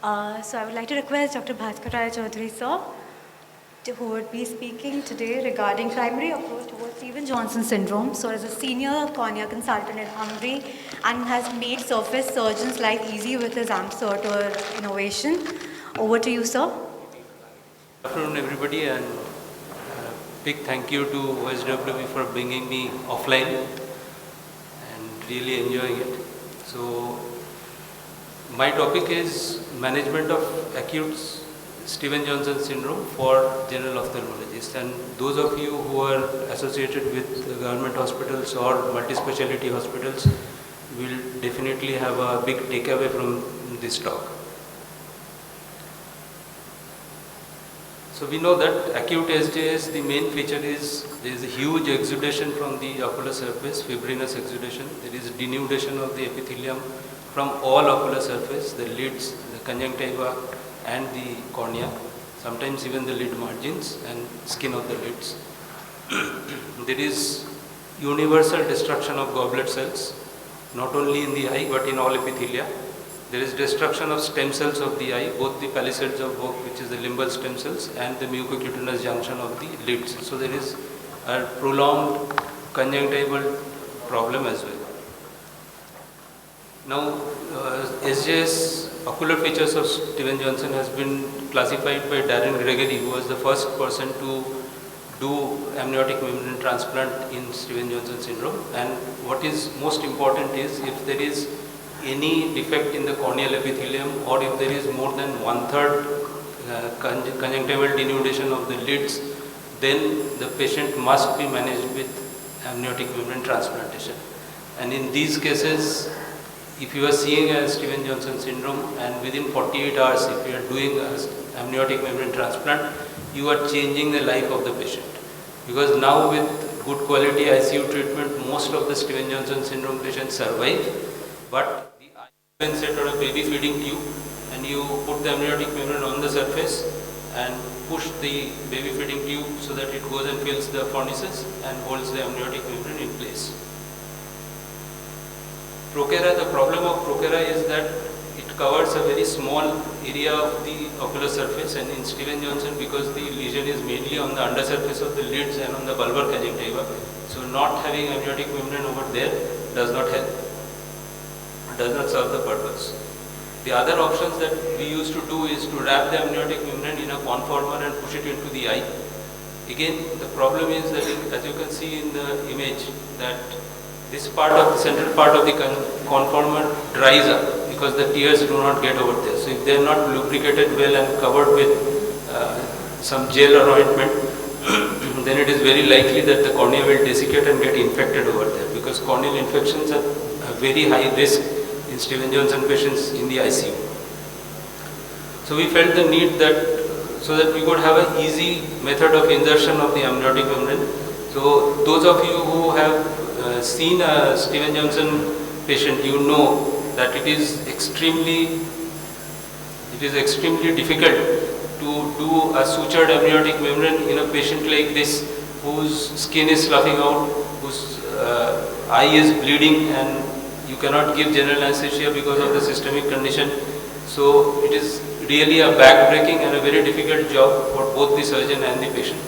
So I would like to request Dr. Bhaskar Rai Chaudhary, sir, who would be speaking today regarding primary approach towards Stevens-Johnson syndrome. So as a senior cornea consultant at Hungary and has made surface surgeons' life easy with his AMCert or innovation. Over to you, sir. Good afternoon, everybody, and big thank you to OSWB for bringing me offline and really enjoying it. So, my topic is management of acute Stevens-Johnson syndrome for general ophthalmologists, and those of you who are associated with government hospitals or multi-speciality hospitals will definitely have a big takeaway from this talk. So we know that acute SJS, the main feature is there is a huge exudation from the ocular surface, fibrinous exudation. There is denudation of the epithelium from all ocular surface, the lids, the conjunctiva and the cornea, sometimes even the lid margins and skin of the lids. There is universal destruction of goblet cells, not only in the eye but in all epithelia. There is destruction of stem cells of the eye, both the palisades of Vogt, which is the limbal stem cells, and the mucocutaneous junction of the lids. So there is a prolonged conjunctival problem as well. Now, SJS ocular features of Stevens-Johnson has been classified by Darren Gregory, who was the first person to do amniotic membrane transplant in Stevens-Johnson syndrome. And what is most important is if there is any defect in the corneal epithelium or if there is more than 1/3 conjunctival denudation of the lids, then the patient must be managed with amniotic membrane transplantation. And in these cases, if you are seeing a Stevens-Johnson syndrome and within 48 hours if you are doing an amniotic membrane transplant, you are changing the life of the patient. Because now with good quality ICU treatment, most of the Stevens-Johnson syndrome patients survive, but the eye set or a baby feeding tube and you put the amniotic membrane on the surface and push the baby feeding tube so that it goes and fills the fornices and holds the amniotic membrane in place. Prochera, the problem of Prochera is that it covers a very small area of the ocular surface, and in Stevens-Johnson, because the lesion is mainly on the undersurface of the lids and on the bulbar conjunctiva, so not having amniotic membrane over there does not help, does not serve the purpose. The other options that we used to do is to wrap the amniotic membrane in a conformer and push it into the eye. Again, the problem is that as you can see in the image, that this part of the central part of the conformer dries up because the tears do not get over there. So if they are not lubricated well and covered with some gel or ointment, then it is very likely that the cornea will desiccate and get infected over there, because corneal infections are a very high risk in Stevens-Johnson patients in the ICU. So we felt the need that so that we could have an easy method of insertion of the amniotic membrane. So those of you who have seen a Stevens-Johnson patient, you know that it is extremely difficult to do a sutured amniotic membrane in a patient like this, whose skin is sloughing out, whose eye is bleeding, and you cannot give general anesthesia because of the systemic condition. So it is really a back-breaking and a very difficult job for both the surgeon and the patient.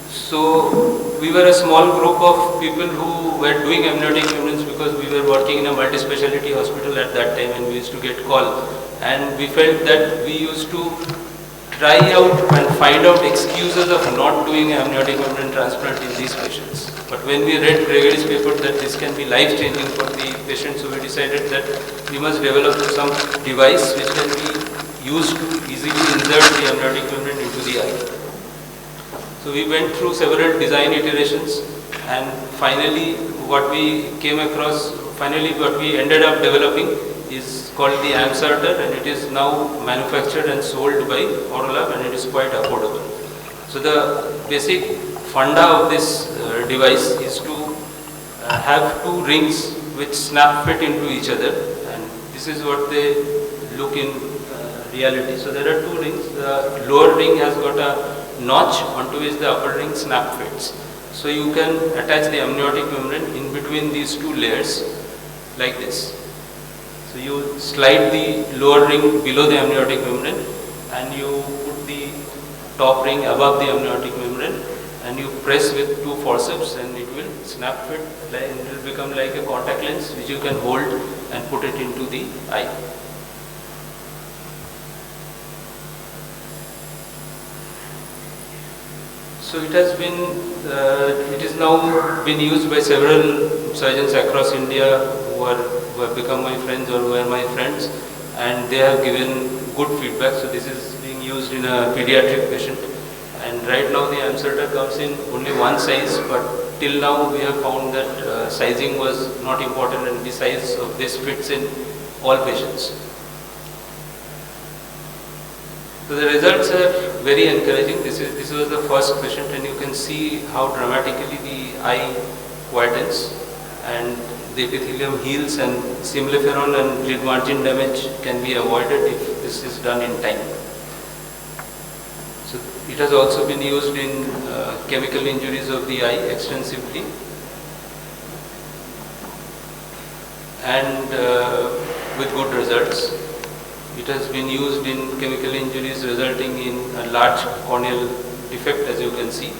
So we were a small group of people who were doing amniotic membranes because we were working in a multi-speciality hospital at that time, and we used to get call, and we felt that we used to try out and find out excuses of not doing amniotic membrane transplant in these patients. But when we read Gregory's paper that this can be life-changing for the patient, so we decided that we must develop some device which can be used to easily insert the amniotic membrane into the eye. So we went through several design iterations, and finally what we ended up developing is called the AMCerter, and it is now manufactured and sold by Orolab, and it is quite affordable. So the basic funda of this device is to have two rings which snap fit into each other, and this is what they look in reality. So there are two rings. The lower ring has got a notch onto which the upper ring snap fits. So you can attach the amniotic membrane in between these two layers like this. So you slide the lower ring below the amniotic membrane and you put the top ring above the amniotic membrane and you press with two forceps and it will snap fit and it will become like a contact lens which you can hold and put it into the eye. So it is now been used by several surgeons across India who have become my friends or who are my friends, and they have given good feedback. So this is being used in a pediatric patient, and right now the Amcerta comes in only one size, but till now we have found that sizing was not important and the size of this fits in all patients. So the results are very encouraging. This was the first patient, and you can see how dramatically the eye quietens and the epithelium heals, and symblepharon and lid margin damage can be avoided if this is done in time. So it has also been used in chemical injuries of the eye extensively, and with good results. It has been used in chemical injuries resulting in a large corneal defect, as you can see.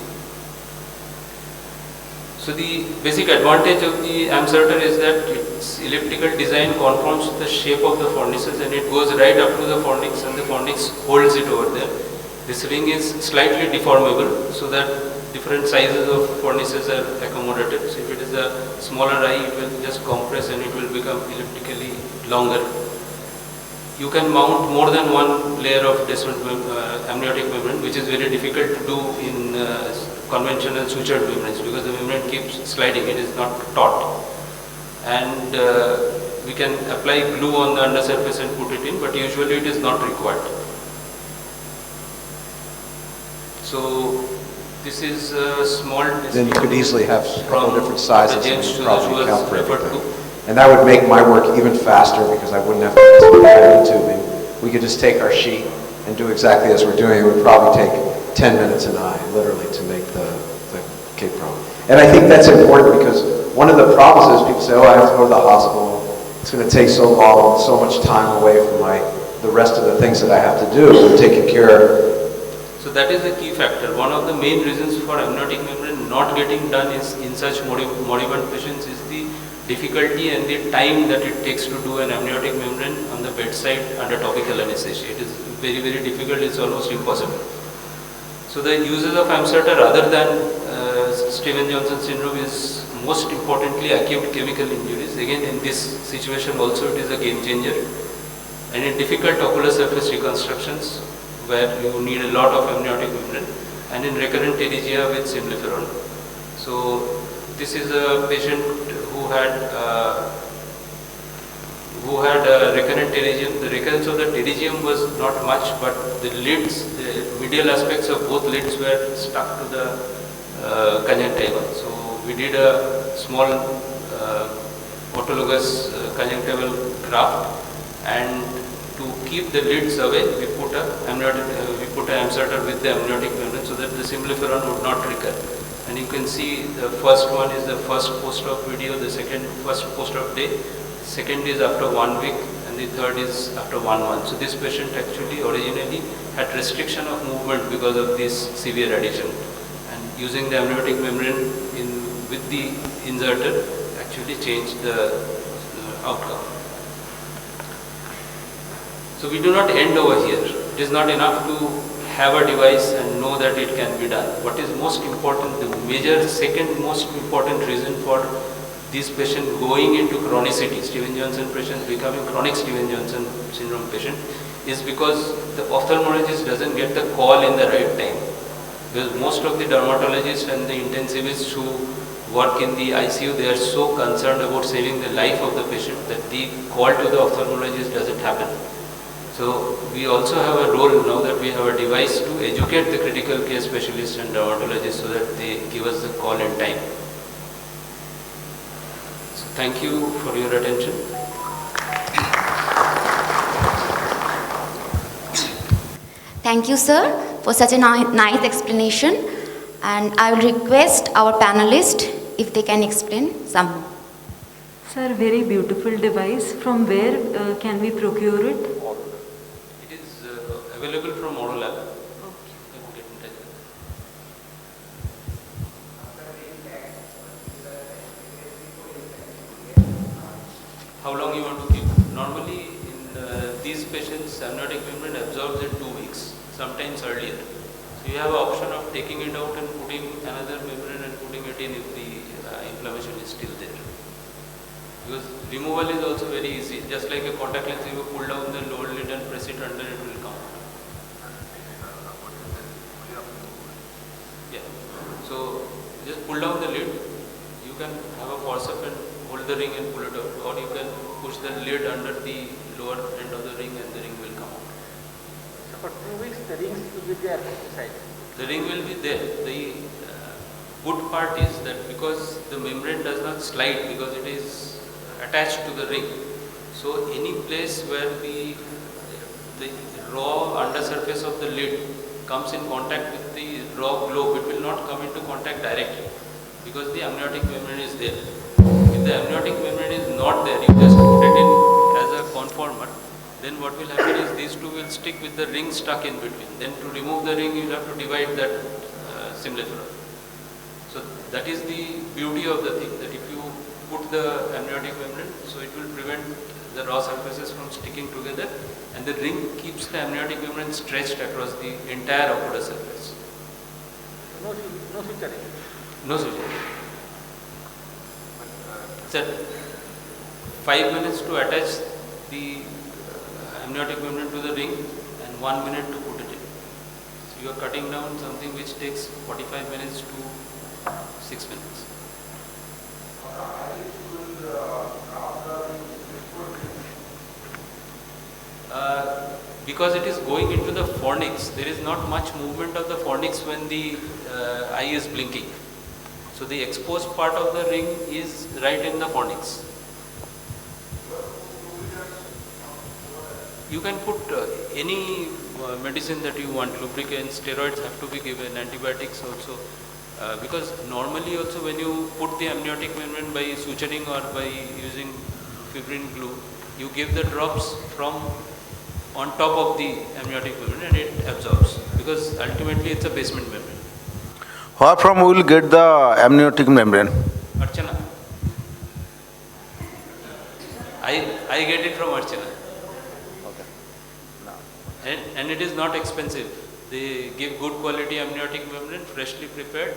So the basic advantage of the Amcerta is that its elliptical design conforms to the shape of the fornices and it goes right up to the fornix and the fornix holds it over there. This ring is slightly deformable so that different sizes of fornices are accommodated. So if it is a smaller eye, it will just compress and it will become elliptically longer. You can mount more than one layer of descent amniotic membrane, which is very difficult to do in conventional sutured membranes because the membrane keeps sliding, it is not taut. And we can apply glue on the undersurface and put it in, but usually it is not required. So this is a small Then you could easily have a couple different sizes and James probably was account for referred everything. to. And that would make my work even faster because I wouldn't have to do heavy tubing. We could just take our sheet and do exactly as we're doing. It would probably take 10 minutes an eye, literally, to make the K-Pro. And I think that's important because one of the problems is people say, oh, I have to go to the hospital. It's going to take so long, so much time away from the rest of the things that I have to do. I'm taking care. So that is the key factor. One of the main reasons for amniotic membrane not getting done in such moribund patients is the difficulty and the time that it takes to do an amniotic membrane on the bedside under topical anesthesia. It is very, very difficult, it's almost impossible. So the uses of Amcerta rather than Stevens-Johnson syndrome is most importantly acute chemical injuries. Again, in this situation also it is a game changer. And in difficult ocular surface reconstructions where you need a lot of amniotic membrane, and in recurrent pterygia with symblepharon. So this is a patient who had recurrent pterygium. The recurrence of the pterygium was not much, but the lids, the medial aspects of both lids were stuck to the conjunctiva. So we did a small autologous conjunctival graft, and to keep the lids away, we put an Amcerta with the amniotic membrane so that the symblepharon would not recur. And you can see the first one is the first post-op video, the first post-op day, second is after 1 week, and the third is after 1 month. So this patient actually originally had restriction of movement because of this severe adhesion. And using the amniotic membrane with the inserter actually changed the outcome. So we do not end over here. It is not enough to have a device and know that it can be done. What is most important, the second most important reason for this patient going into chronicity, Stevens-Johnson patient becoming chronic Stevens-Johnson syndrome patient, is because the ophthalmologist doesn't get the call in the right time. Because most of the dermatologists and the intensivists who work in the ICU, they are so concerned about saving the life of the patient that the call to the ophthalmologist doesn't happen. So we also have a role now that we have a device to educate the critical care specialists and dermatologists so that they give us the call in time. So thank you for your attention. Thank you, sir, for such a nice explanation. And I will request our panelists if they can explain some. Sir, very beautiful device. From where can we procure it? It is available from Orolab. You can get in touch with them. How long you want to keep? Normally, in these patients, amniotic membrane absorbs in 2 weeks, sometimes earlier. So you have an option of taking it out and putting another membrane and putting it in if the inflammation is still there. Because removal is also very easy. Just like a contact lens, you pull down the lower lid and press it under, it will come out. Yeah. So just pull down the lid. You can have a forceps and hold the ring and pull it out, or you can push the lid under the lower end of the ring and the ring will come out. So for 2 weeks, the rings will be there inside. The ring will be there. The good part is that because the membrane does not slide because it is attached to the ring. So any place where the raw undersurface of the lid comes in contact with the raw globe, it will not come into contact directly because the amniotic membrane is there. If the amniotic membrane is not there, you just put it in as a conformer, then what will happen is these two will stick with the ring stuck in between. Then to remove the ring, you will have to divide that simulacrum. So that is the beauty of the thing, that if you put the amniotic membrane, so it will prevent the raw surfaces from sticking together, and the ring keeps the amniotic membrane stretched across the entire ocular surface. No suturing. No suture. Sir, 5 minutes to attach the amniotic membrane to the ring and 1 minute to put it in. So you are cutting down something which takes 45 minutes to 6 minutes. Because it is going into the fornix, there is not much movement of the fornix when the eye is blinking. So the exposed part of the ring is right in the fornix. You can put any medicine that you want, lubricants, steroids have to be given, antibiotics also. Because normally also when you put the amniotic membrane by suturing or by using fibrin glue, you give the drops from on top of the amniotic membrane and it absorbs, because ultimately it's a basement membrane. Where from we will get the amniotic membrane? Archana. I get it from Archana. Okay. And it is not expensive. They give good quality amniotic membrane, freshly prepared.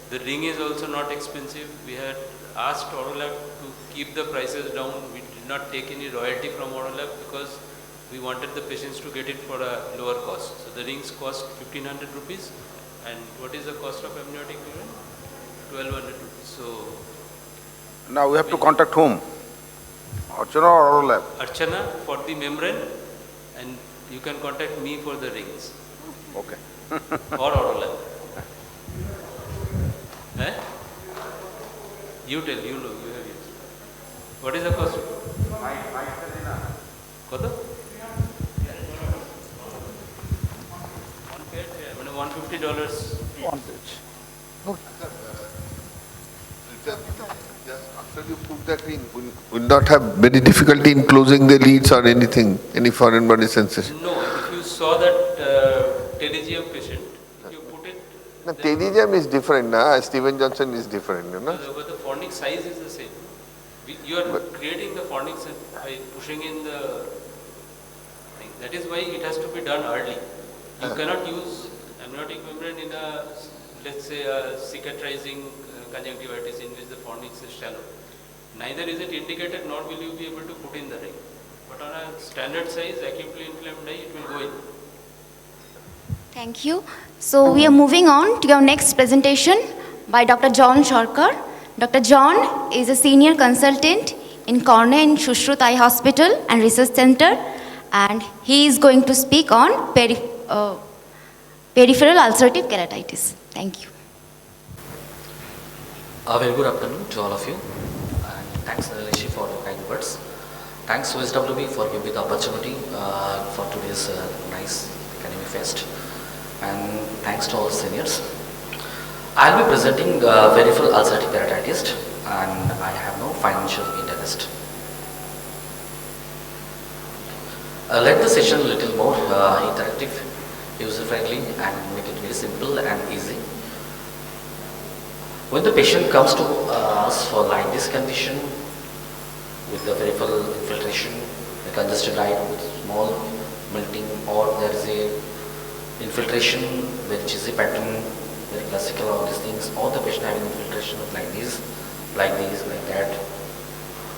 The ring is also not expensive. We had asked Orolab to keep the prices down. We did not take any royalty from Orolab because we wanted the patients to get it for a lower cost. So the rings cost 1,500 rupees. And what is the cost of amniotic membrane? 1,200 rupees. So Now we have to contact whom? Archana or Orolab? Archana for the membrane, and you can contact me for the rings. Okay. Or Orolab. Eh? You tell, you know, you have used. What is the cost? Koto? $150. One page. Just after you put that in, will not have very difficulty in closing the leads or anything, any foreign body sensation? No, if you saw that pterygium patient, if you put it, No, pterygium is different, na? Steven Johnson is different, you know? but the fornix size is the same. You are creating the fornix by pushing in the thing. That is why it has to be done early. You cannot use amniotic membrane in a, let's say, a cicatrizing conjunctivitis in which the fornix is shallow. Neither is it indicated, nor will you be able to put in the ring. But on a standard size, acutely inflamed eye, it will go in. Thank you. So we are moving on to our next presentation by Dr. John Sharkar. Dr. John is a senior consultant in Cornea and Shushrut Eye Hospital and Research Center, and he is going to speak on peripheral ulcerative keratitis. Thank you. A very good afternoon to all of you, and thanks Rishi for the kind words. Thanks to SWB for giving me the opportunity for today's nice academic fest, and thanks to all seniors. I'll be presenting peripheral ulcerative keratitis, and I have no financial interest best. Let the session a little more interactive, user-friendly, and make it very simple and easy. When the patient comes to us for like this condition, with the peripheral infiltration, the congested eye with small melting, or there is a infiltration with cheesy pattern, very classical, all these things, or the patient having infiltration of like this, like that,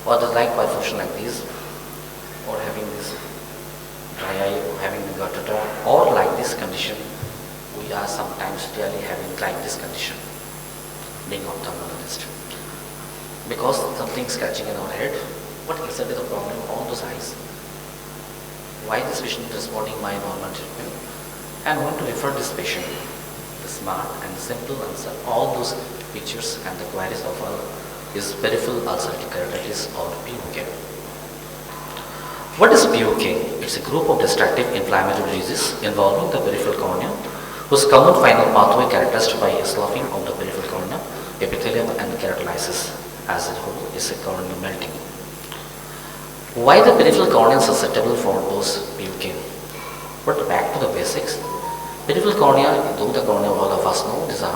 or the like perfusion like this, or having this dry eye, or having the gutter, or like this condition, we are sometimes really having like this condition, being ophthalmologist. Because something's catching in our head, what exactly the problem on those eyes? Why this patient is responding my normal treatment? And I want to refer this patient, the smart and simple answer, all those pictures and the queries of all is peripheral ulcerative keratitis or PUK. What is PUK? It's a group of destructive inflammatory diseases involving the peripheral cornea, whose common final pathway characterized by a sloughing of the peripheral cornea, epithelium and keratolysis as a whole is a corneal melting. Why the peripheral cornea is susceptible for those PUK? But back to the basics. Peripheral cornea, though the cornea all of us know, is a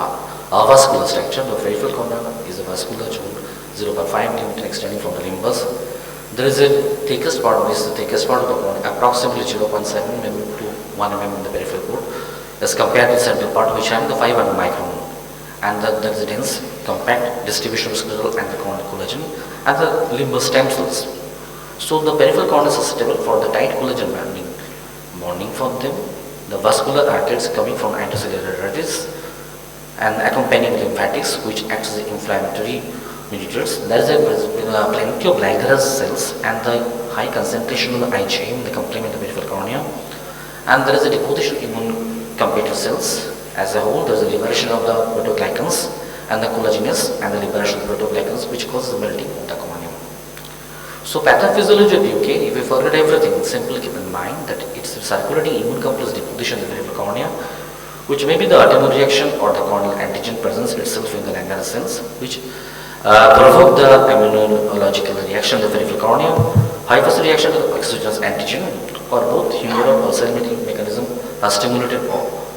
avascular structure. The peripheral cornea is a vascular zone 0.5 mm extending from the limbus. There is a thickest part, which is the thickest part of the cornea, approximately 0.7 mm to 1 mm in the peripheral cord, as compared to the central part, which having the 500 micron. And there is a dense, compact distribution of scleral and the corneal collagen and the limbus stem cells. So the peripheral cornea is susceptible for the tight collagen bonding from them, the vascular arteries coming from anterociliary arteries, and accompanying lymphatics, which acts as inflammatory mediators. There is plenty of Langerhans cells and the high concentration of the eye chain that complement the peripheral cornea. And there is a deposition of immune competitor cells. As a whole, there is a liberation of the protoglycans and the collagenase and the liberation of the protoglycans, which causes the melting of the cornea. So pathophysiology of PUK, if we forget everything, simply keep in mind that it's a circulating immune complex deposition in the peripheral cornea, which may be the autoimmune reaction or the corneal antigen presence itself in the Langerhans cells, which provoke the immunological reaction of the peripheral cornea, hyphus reaction to the exogenous antigen, or both humoral or cell mechanism are stimulated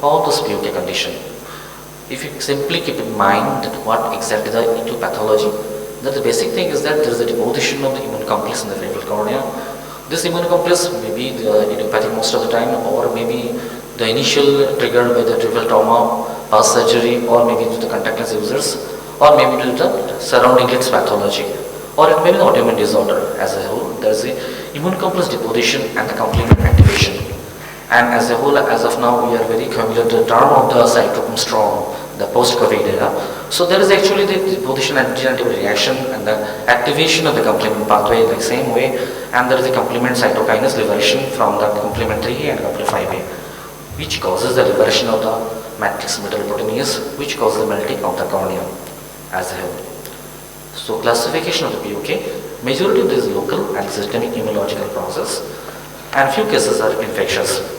all those PUK condition. If you simply keep in mind that what exactly the pathology, that the basic thing is that there is a deposition of the immune complex in the peripheral cornea. This immune complex may be the idiopathic most of the time, or maybe the initial triggered by the trivial trauma, past surgery, or maybe due to the contact lens users, or maybe due to the surrounding lids pathology, or it may be the autoimmune disorder. As a whole, there is a immune complex deposition and the complement activation. And as a whole, as of now, we are very familiar with the term of the cytokine storm, the post-COVID era. So there is actually the deposition antigen-antibody reaction and the activation of the complement pathway like same way, and there is a complement cytokinase liberation from the complementary and complement 5A, which causes the liberation of the matrix metalloproteinase, which causes the melting of the cornea as a whole. So classification of the PUK, majority of this is local and systemic immunological process, and few cases are infectious.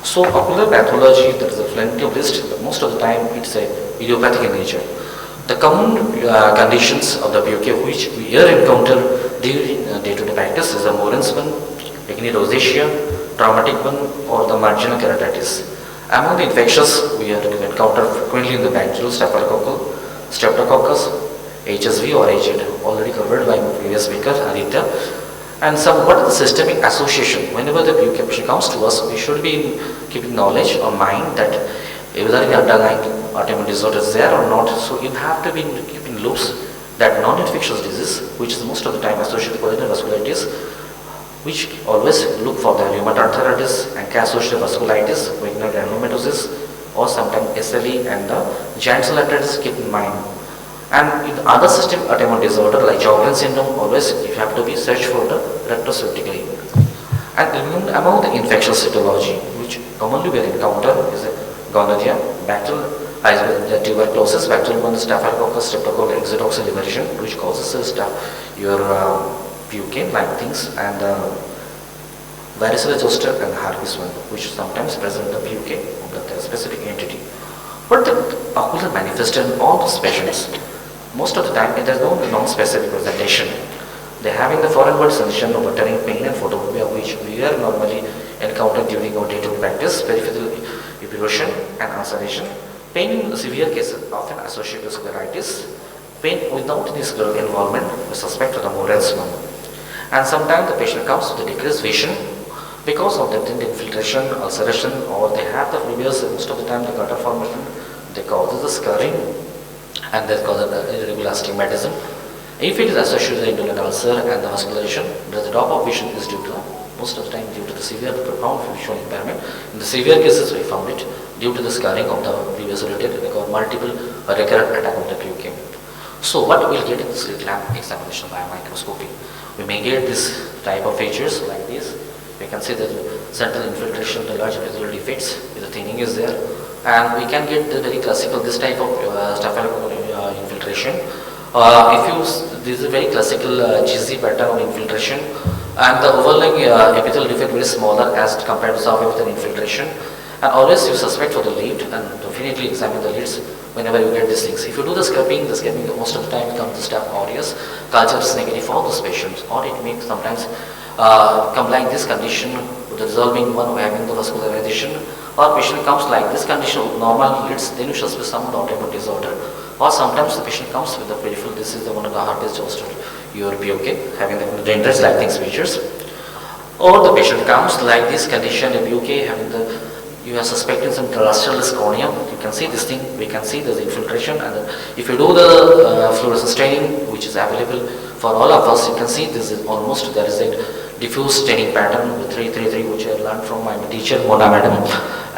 So ocular pathology, there is a plenty of list, but most of the time it's a idiopathic in nature. The common conditions of the PUK which we here encounter during day-to-day practice is the Moran's one, acne rosacea, traumatic one, or the marginal keratitis. Among the infectious, we encounter frequently in the bacterial streptococcus, HSV or HID, already covered by my previous speaker, Aditya. And what is the systemic association? Whenever the PUK patient comes to us, we should be keeping knowledge or mind that whether the underlying autoimmune disorder is there or not. So you have to be keeping loops that non-infectious disease, which is most of the time associated with vasculitis, which always look for the rheumatoid arthritis and associated vasculitis, vaginal granulomatosis, or sometimes SLE and the giant cell arthritis, keep in mind. And in other systemic autoimmune disorder like Sjogren's syndrome, always you have to be search for the retrospectively. And among the infectious cytology, which commonly we encounter is gonorrhea, bacterial tuberculosis, bacterial one, staphylococcus, streptococcus, exotoxin liberation, which causes your PUK like things, and varicella zoster and herpes one, which sometimes present the PUK of the specific entity. But the ocular manifestation in all those patients, most of the time there is no non-specific presentation. They having the foreign body sensation of buttoning pain and photophobia, which we are normally encountered during our day-to-day practice, peripheral erosion and ulceration. Pain in severe cases often associated with scleritis. Pain without any scleral involvement, we suspect of the Moran's one. And sometimes the patient comes with a decreased vision because of the tint infiltration, ulceration, or they have the previous, most of the time the gutter formation, they cause the scarring and they cause irregular astigmatism. If it is associated with the indolent ulcer and the vascularization, the drop of vision is due to, most of the time due to the severe profound visual impairment. In the severe cases we found it due to the scarring of the previous related or multiple recurrent attack of the PUK. So what we will get in the slit lamp examination by microscopy? We may get this type of features like this. We can see the central infiltration, the large epithelial defects, the thinning is there. And we can get the very classical, this type of staphylococcus infiltration. This is a very classical cheesy pattern of infiltration, and the overlying epithelial defect very smaller as compared to subepithelial infiltration. And always you suspect for the lead and definitely examine the leads whenever you get these things. If you do the scraping most of the time comes to staph aureus, culture is negative for those patients, or it may sometimes come like this condition with the resolving one having the vascularization, or patient comes like this condition with normal leads, then you suspect some autoimmune disorder. Or sometimes the patient comes with the peripheral, this is the one of the herpes zoster, your PUK, having the dendrites like these features. Or the patient comes like this condition, a PUK, having the, you are suspecting some terrestrialis cornea. You can see this thing, we can see there's infiltration, and if you do the fluorescence staining, which is available for all of us, you can see this is almost, there is a diffuse staining pattern with 333, which I learned from my teacher, Mona madam.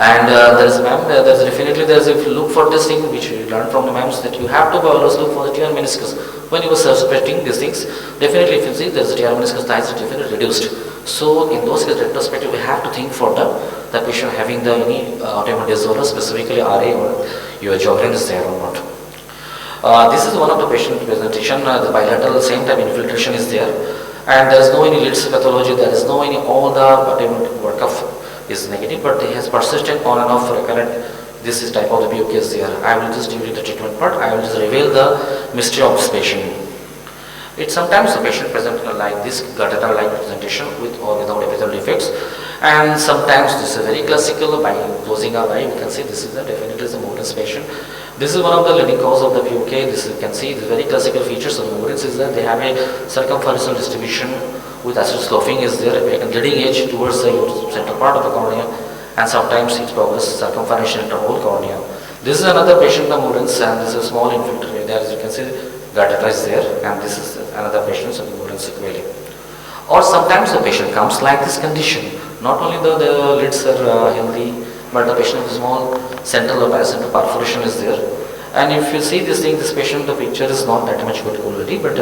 And there's definitely, if you look for this thing, which you learned from the ma'ams, that you have to always look for the TR meniscus. When you were suspecting these things, definitely if you see there's a TR meniscus, the size is definitely reduced. So in those cases, retrospective, we have to think for the patient having the any autoimmune disorder, specifically RA, or your Sjogren is there or not. This is one of the patient presentation, the bilateral same type infiltration is there. And there is no any lids pathology, there is no any, all the autoimmune workup is negative, but it has persistent on and off recurrent. This is type of the PUK is there. I will just during the treatment part, I will just reveal the mystery of this patient. It's sometimes the patient present like this gutter-like presentation with or without epithelial defects, and sometimes this is very classical. By closing our eye, we can see this is definitely the Moran's patient. This is one of the leading cause of the PUK. This you can see the very classical features of Moran's is that they have a circumferential distribution with acid sloughing is there, like a leading edge towards the central part of the cornea, and sometimes it progresses circumferential into the whole cornea. This is another patient of Moran's, and this is a small infiltrate there, as you can see, gutter is there, and this is another patient of Moran's sequelae. Or sometimes the patient comes like this condition. Not only the lids are healthy, but the patient has small central or paracentral perforation is there. And if you see this thing, this patient, the picture is not that much good quality, but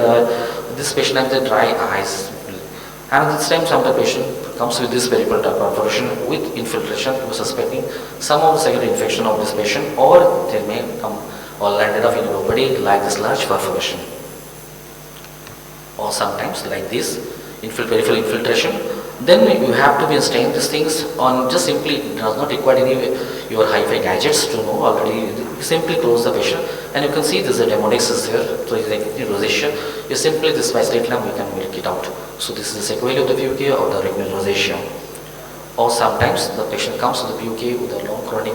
this patient has the dry eyes. And at this time, some the patient comes with this peripheral perforation with infiltration. We are suspecting some of the secondary infection of this patient, or they may come or landed up in your body like this large perforation. Or sometimes like this, peripheral infiltration. Then you have to be staying these things on just simply, it does not require any your hi-fi gadgets to know already. You simply close the patient, and you can see this demodex is there. So it's like rosacea. You simply this by slit lamp we can milk it out. So this is the sequelae of the PUK or the retinal rosacea. Or sometimes the patient comes with the PUK with a long chronic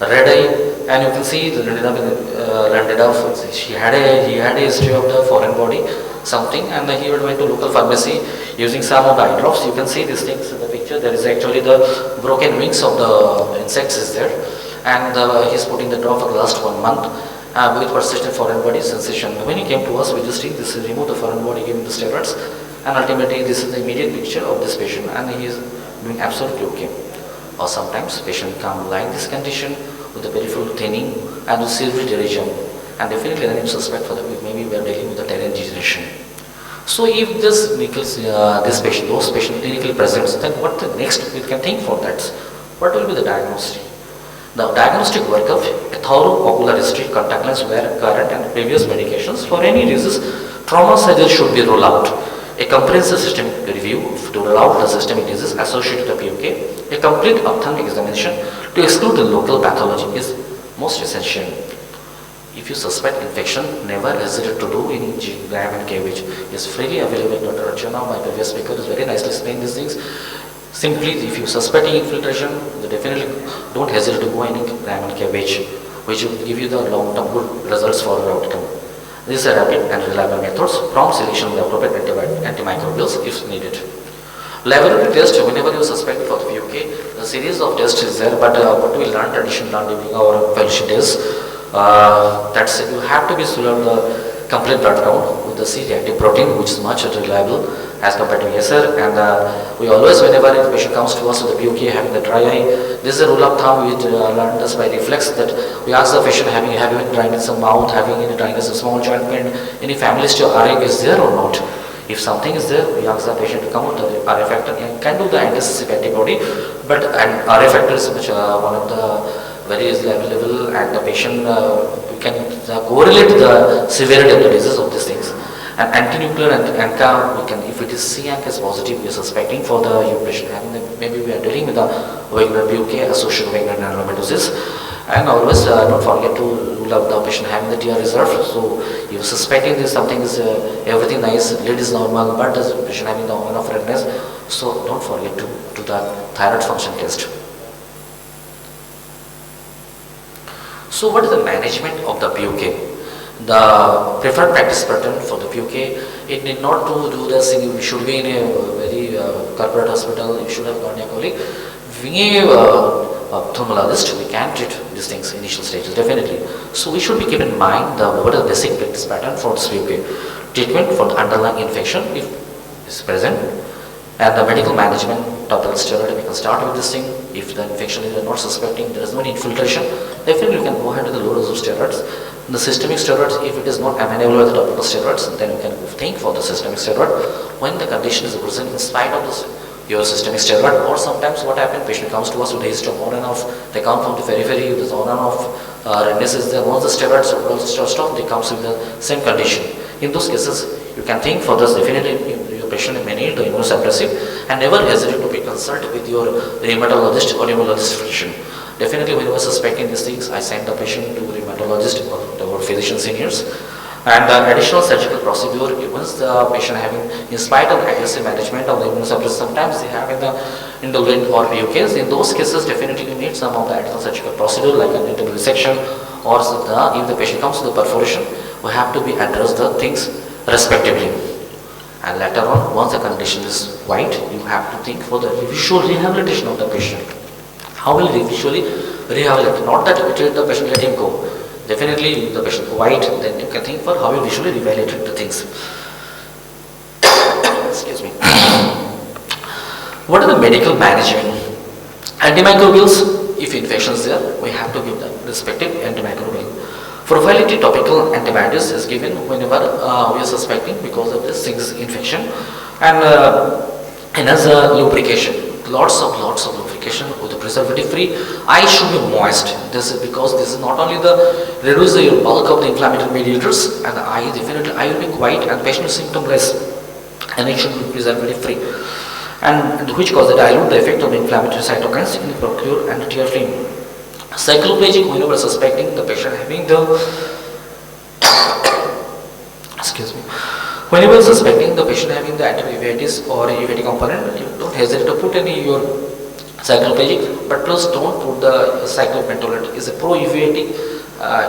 red eye, and you can see the landed off. He had a history of the foreign body, something, and he went to local pharmacy using some of the eye drops. You can see these things in the picture. There is actually the broken wings of the insects is there, and he's putting the drop for the last 1 month with persistent foreign body sensation. When he came to us, we just did this, remove the foreign body, give him the steroids, and ultimately this is the immediate picture of this patient, and he is doing absolutely okay. Or sometimes patient come like this condition with the peripheral thinning and with silvery derision, and definitely then you suspect for that maybe we are dealing with the terrain degeneration. So if this patient, those patient clinically presents, then what the next we can think for that? What will be the diagnostic? The diagnostic workup, a thorough ocular history, contact lens wear, current and previous medications. For any disease, trauma surgery should be ruled out. A comprehensive systemic review to rule out the systemic disease associated with the PUK. A complete ophthalmic examination to exclude the local pathology is most essential. If you suspect infection, never hesitate to do any gram and KVH. It's freely available. Dr. Archana, my previous speaker, is very nicely explained these things. Simply, if you suspect infiltration, then definitely don't hesitate to go any gram and KVH, which will give you the long-term good results for your outcome. These are rapid and reliable methods. Prompt selection of the appropriate antimicrobials if needed. Laboratory test, whenever you suspect for the PUK, the series of tests is there, but what we learned, tradition learned during our fellowship days, that's it. You have to be sure the complete blood count with the C-reactive protein, which is much reliable as compared to ESR. And we always, whenever a patient comes to us with the PUK having the dry eye, this is a rule of thumb we learned this by reflex, that we ask the patient having dryness of mouth, having any dryness of small joint pain, any family history of RA is there or not. If something is there, we ask the patient to come out to the RA factor and can do the anti-cystic antibody, but RA factor is which one of the very easily available, and the patient we can correlate the severity of the disease of these things. And anti-nuclear and ANCA, we can, if it is C-ANCA is positive, we are suspecting for the patient having the, maybe we are dealing with the Wegener PUK associated with Wegener granulomatosis. And always don't forget to rule out the patient having the TR reserve. So if you're suspecting this something is everything nice, lead is normal, but the patient having the on-off redness, so don't forget to do the thyroid function test. So what is the management of the PUK? The preferred practice pattern for the PUK, it need not to do the thing. You should be in a very corporate hospital, you should have gone to a colleague. Being a ophthalmologist, we can treat these things initial stages, definitely. So we should be keep in mind what is the basic practice pattern for this PUK. Treatment for the underlying infection if is present, and the medical management, topical steroid, we can start with this thing. If the infection is not suspecting, there is no infiltration, definitely you can go ahead with the low dose of steroids. The systemic steroids, if it is not amenable with the topical steroids, then you can think for the systemic steroid when the condition is present in spite of this, your systemic steroid. Or sometimes what happens, patient comes to us with a history of on and off, they come from the periphery, there's on and off redness is there. Once the steroids stop, they come with the same condition. In those cases, you can think for this, definitely your patient may need the immunosuppressive, and never hesitate to be consulted with your rheumatologist or immunologist physician. Definitely when we were suspecting these things, I sent the patient to rheumatologist or our physician seniors. And the additional surgical procedure, once the patient having, in spite of aggressive management of the immunosuppressive, sometimes they have in the indolent or PUKs. In those cases, definitely you need some of the additional surgical procedure like an internal resection, or if the patient comes to the perforation, we have to be address the things respectively. And later on, once the condition is white, you have to think for the visual rehabilitation of the patient. How will we visually rehabilitate? Not that you treat the patient, let him go. Definitely, if the patient white, then you can think for how you visually rehabilitate the things. Excuse me. What is the medical management? Antimicrobials, if infection is there, we have to give the respective antimicrobial. Prophylactic topical antibiotics is given whenever we are suspecting because of this thing's infection, and as a lubrication, lots of lubrication with the preservative free. Eye should be moist. This is because this is not only the reduce the bulk of the inflammatory mediators, and the eye definitely eye will be white and patient symptomless, and it should be preservative free, and which cause the dilute the effect of the inflammatory cytokines in the procure and the tear film. Cycloplegic, whenever we are suspecting the patient having the whenever we are suspecting the patient having the anti-uveitis or uveitic component, you don't hesitate to put any your cycloplegic, but please don't put the cyclopentolate. It's a pro-uveitic,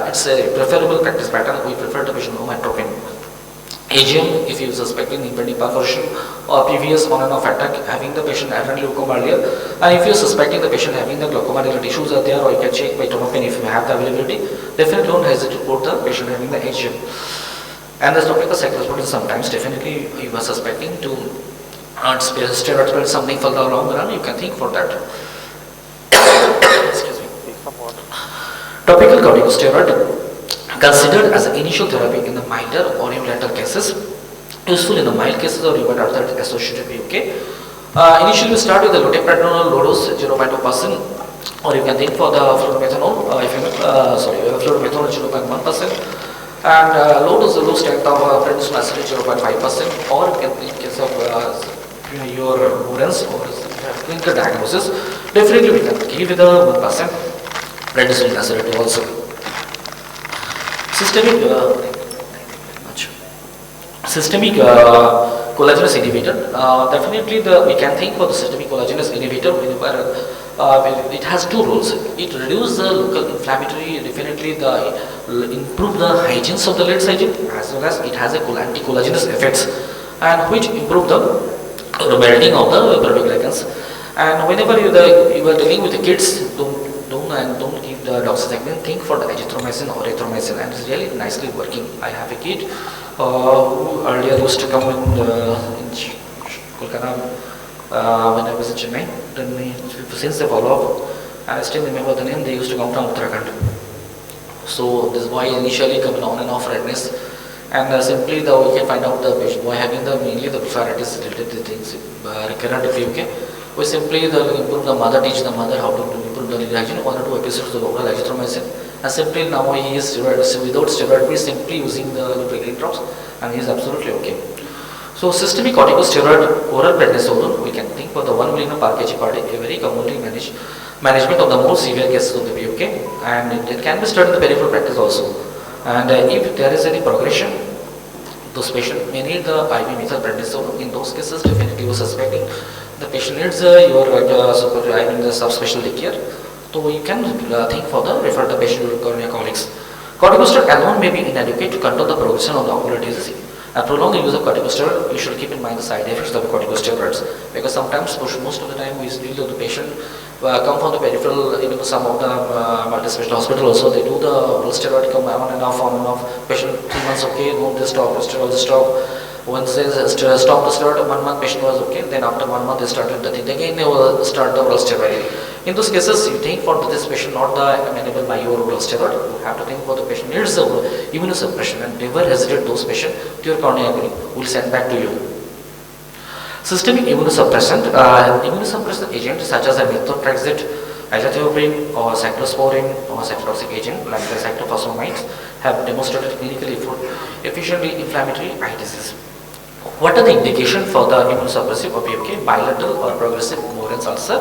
it's a preferable practice pattern. We prefer the patient omatropine. AGM, if you are suspecting impending perforation or previous on and off attack, having the patient adrenal glaucoma earlier, and if you are suspecting the patient having the glaucoma related issues are there, or you can check by tonopin if you have the availability, definitely don't hesitate to put the patient having the AGM. And the topical cyclosporin, sometimes definitely you are suspecting to steroid spell something for the long run, you can think for that. Excuse me. Topical corticosteroid, considered as an initial therapy in the milder or unilateral cases, useful in the mild cases of rheumatoid arthritis associated with PUK. Initially we start with the loteprednol low dose 0.2%, or you can think for the fluoromethanol, fluoromethanol 0.1%, and low dose low strength of prednisone acetate 0.5%, or you can in case of your Murens or clinical diagnosis, definitely we can give with the 1% prednisone acetate also. Systemic, systemic collagenous inhibitor. Definitely, we can think for the systemic collagenous inhibitor where it has two roles. It reduces the local inflammatory, definitely improve the hygiene of the lid's hygiene, as well as it has a anti-collagenous effects, and which improve the melting of the prostaglandins. And whenever you are dealing with the kids, don't give the doxycycline. Think for the azithromycin or erythromycin, and it's really nicely working. I have a kid who earlier used to come in Kolkata when I was in Chennai. Then since the follow-up, I still remember the name. They used to come from Uttarakhand. So this boy initially coming on and off redness, and simply we can find out the patient boy having mainly the pruritus related to things recurrent. Okay, we simply improve the mother, teach the mother how to improve the hygiene, 1 or 2 episodes of oral azithromycin, and simply now he is without steroid, we simply using the pregnant drops, and he is absolutely okay. So systemic corticosteroid oral prednisolone, we can think for the 1 mg per kg per day, a very commonly management of the more severe cases of the POK, and it can be studied in the peripheral practice also. And if there is any progression, those patients may need the IV methylprednisolone. In those cases, definitely you are suspecting the patient needs your the subspecialty care. So you can think for the refer the patient to your colleagues. Corticosteroid alone may be inadequate to control the progression of the ocular disease. A prolonged use of corticosteroid, you should keep in mind the side effects of the corticosteroids, because sometimes most of the time we deal with the patient come from the peripheral, even some of the multi-specialty hospital also, they do the oral steroid, come on and off, patient 3 months okay, no this stop, steroid stop. Once they stop the steroid, 1 month patient was okay, then after 1 month they started the thing, again they will start the oral steroid. In those cases, you think for this patient not the amenable by your oral steroid, you have to think for the patient needs the immunosuppression, and never hesitate those patients to your cornea clinic, will send back to you. Systemic immunosuppressant, immunosuppressant agents such as methotrexate, azathioprine or cyclosporine or cytotoxic agent like the cyclophosphamide have demonstrated clinically efficiently inflammatory eye disease. What are the indications for the immunosuppressive or POK? Bilateral or progressive Moran's ulcer,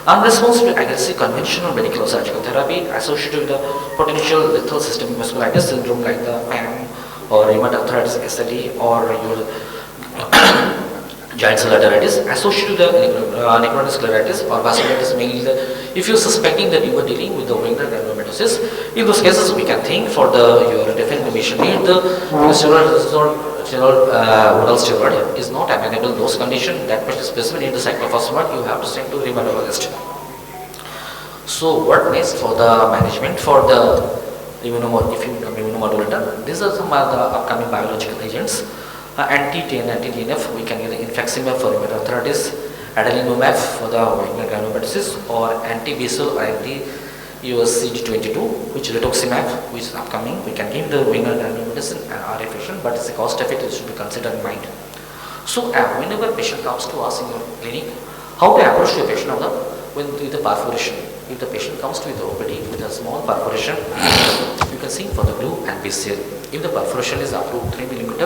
unresponsive to aggressive conventional medical or surgical therapy associated with the potential lethal systemic vasculitis syndrome like the PAM or rheumatoid arthritis SLE or your giant cell arteritis associated with the necrotic scleritis or vasculitis, mainly if you're suspecting that you are dealing with the Wegener granulomatosis. In those cases, we can think for your definite patient need the oral steroid is not amenable in those conditions. That patient specifically need the cyclophosphamide, you have to send to rheumatologist. So what next for the management for the immunomodulator? These are some of the upcoming biological agents. Anti-TNF, we can get infliximab for rheumatoid arthritis, adalimumab for the Wegener granulomatosis, or anti-basal or anti-USCG22, which rituximab, which is upcoming. We can give the Wegener granulomatosis and are efficient, but it's a cost effect, it should be considered in mind. So whenever a patient comes to us in your clinic, how to approach the patient with the perforation? If the patient comes to the OPD with a small perforation, you can think for the glue and BCL. If the perforation is up to 3 mm,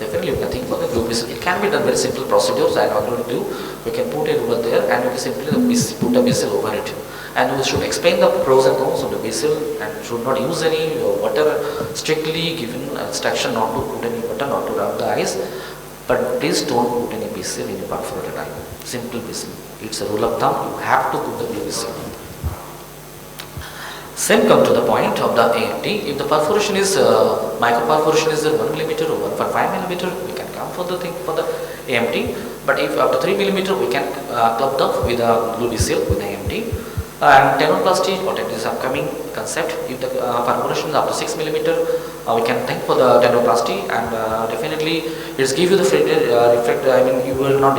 definitely you can think for the glue BCL. It can be done very simple procedures, and not glue, we can put it over there and we can simply put a BCL over it. And we should explain the pros and cons of the BCL and should not use any water, strictly given instruction not to put any water, not to rub the eyes. But please don't put any BCL in the perforated eye. Simple BCL. It's a rule of thumb, you have to put the glue BCL. Same come to the point of the AMT. If the perforation is microperforation is 1 mm or 1.5 mm, we can come for the thing for the AMT. But if up to 3 mm, we can club up with a glue BCL with AMT. And tenoplasty, what it is upcoming concept. If the perforation is up to 6 mm, we can think for the tenoplasty, and definitely it's give you the reflect. I mean, you will not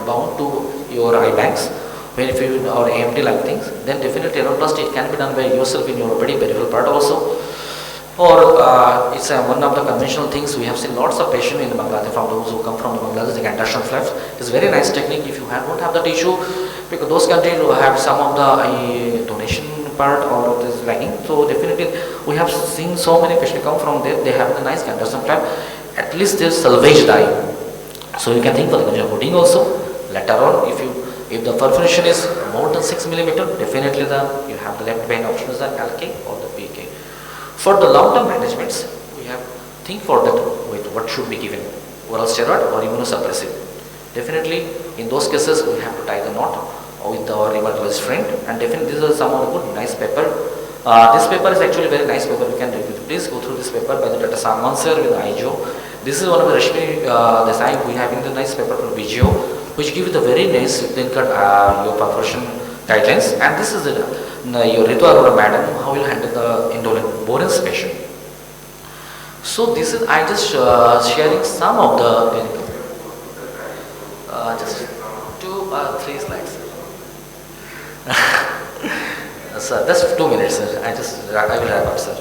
bound to your eye banks. When if you or AMT like things, then definitely tenoplasty can be done by yourself in your body peripheral part also. Or it's one of the conventional things. We have seen lots of patients in Bangladesh, from those who come from Bangladesh, the Gantashan flaps. It's a very nice technique. If you don't have that issue, because those countries who have some of the donation part or this lagging, so definitely we have seen so many patients come from there. They have the nice Gantashan flap. At least they salvage the eye. So you can think for the conjunctival also. Later on, if the perforation is more than 6 mm, definitely you have the left brain option is the LK or the PK. For the long-term managements, we have think for that, wait, what should be given, oral steroid or immunosuppressive. Definitely, in those cases, we have to tie the knot with our rheumatologist friend, and definitely this is some of the good, nice paper. This paper is actually very nice paper. You can review. Please go through this paper by the Dr. Salman sir with IGO. This is one of the Rashmi Desai. We having the nice paper from VGO, which give you the very nice clinical your perfusion guidelines. And this is your Ritu Arora madam, how will handle the indolent Boren's patient. So this is I just sharing some of the clinical. Just 2-3 slides. Sir, just 2 minutes, sir. I will wrap up, sir.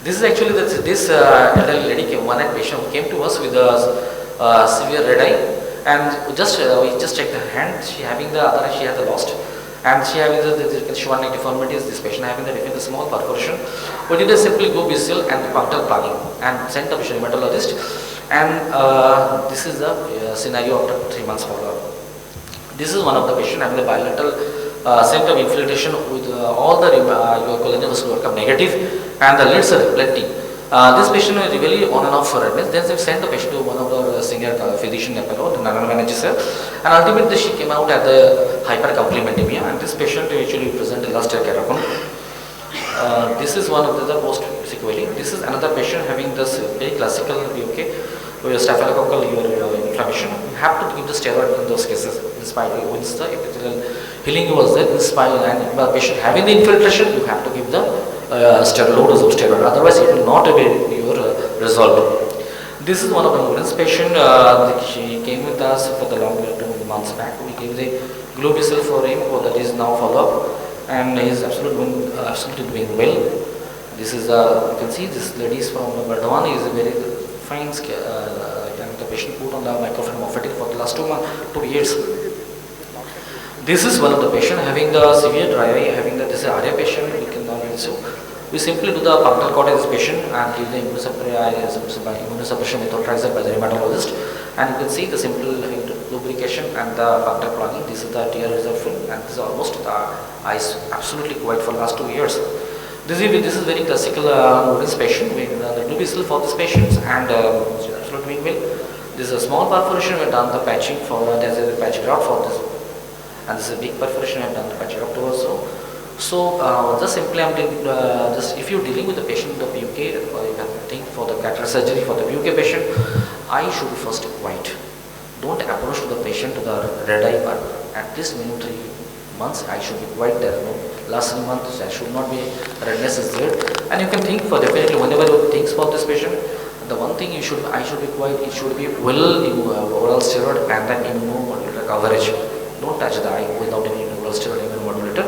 This is actually this elderly lady came, one patient came to us with a severe red eye, and we just checked the hand. She having the other eye, she has the lost, and she having the Schwann deformities. This patient having the small perforation. We did a simply go visual and punctal plugging and sent the patient rheumatologist. And this is the scenario after 3 months follow-up. This is one of the patient having the bilateral center of infiltration with all the your collagen vascular workup negative, and the lids are reflecting. This patient is really on and off for redness. Then they sent the patient to one of the senior physician, the manager, and ultimately she came out at the hypercomplementemia, and this patient actually presented last year Caracon. This is one of the post sequelae. This is another patient having this very classical BOK, where staphylococcal inflammation. You have to give the steroid in those cases, in spite of once the epithelial healing was there, in spite and the patient having the infiltration, you have to give the steroid, low dose of steroid. Otherwise, it will not be your resolved. This is one of the Moran's patient. She came with us for the long 2 months back. We gave the Globicil for him, that is now follow-up, and he is absolutely doing well. This is you can see this lady is from Bardhaman. He is a very fine and the patient put on the microfilm morphitic for the last 2 years. This is one of the patient having the severe dry eye, having the this is RA patient. We can now so we simply do the punctal cortex patient and give the immunosuppression methotrexate by the rheumatologist, and you can see the simple lubrication and the punctal plugging. This is the tear result film, and this is almost the eyes absolutely quiet for the last 2 years. This is very classical Moran's patient. We do Globicil for this patients, and absolutely doing well. This is a small perforation. We have done the patching for there's a patch graft for this, and this is a big perforation. I have done the patch graft also. So just simply I'm doing just if you're dealing with the patient with the PUK, you have to think for the cataract surgery for the PUK patient, eye should be first quiet. Don't approach to the patient to the red eye, but at least minimum 3 months I should be quiet there. No, last 3 months I should not be redness is there, and you can think for definitely whenever you think for this patient, the one thing I should be quiet. It should be well oral steroid and then immunomodulator coverage. Don't touch the eye without any oral steroid immunomodulator.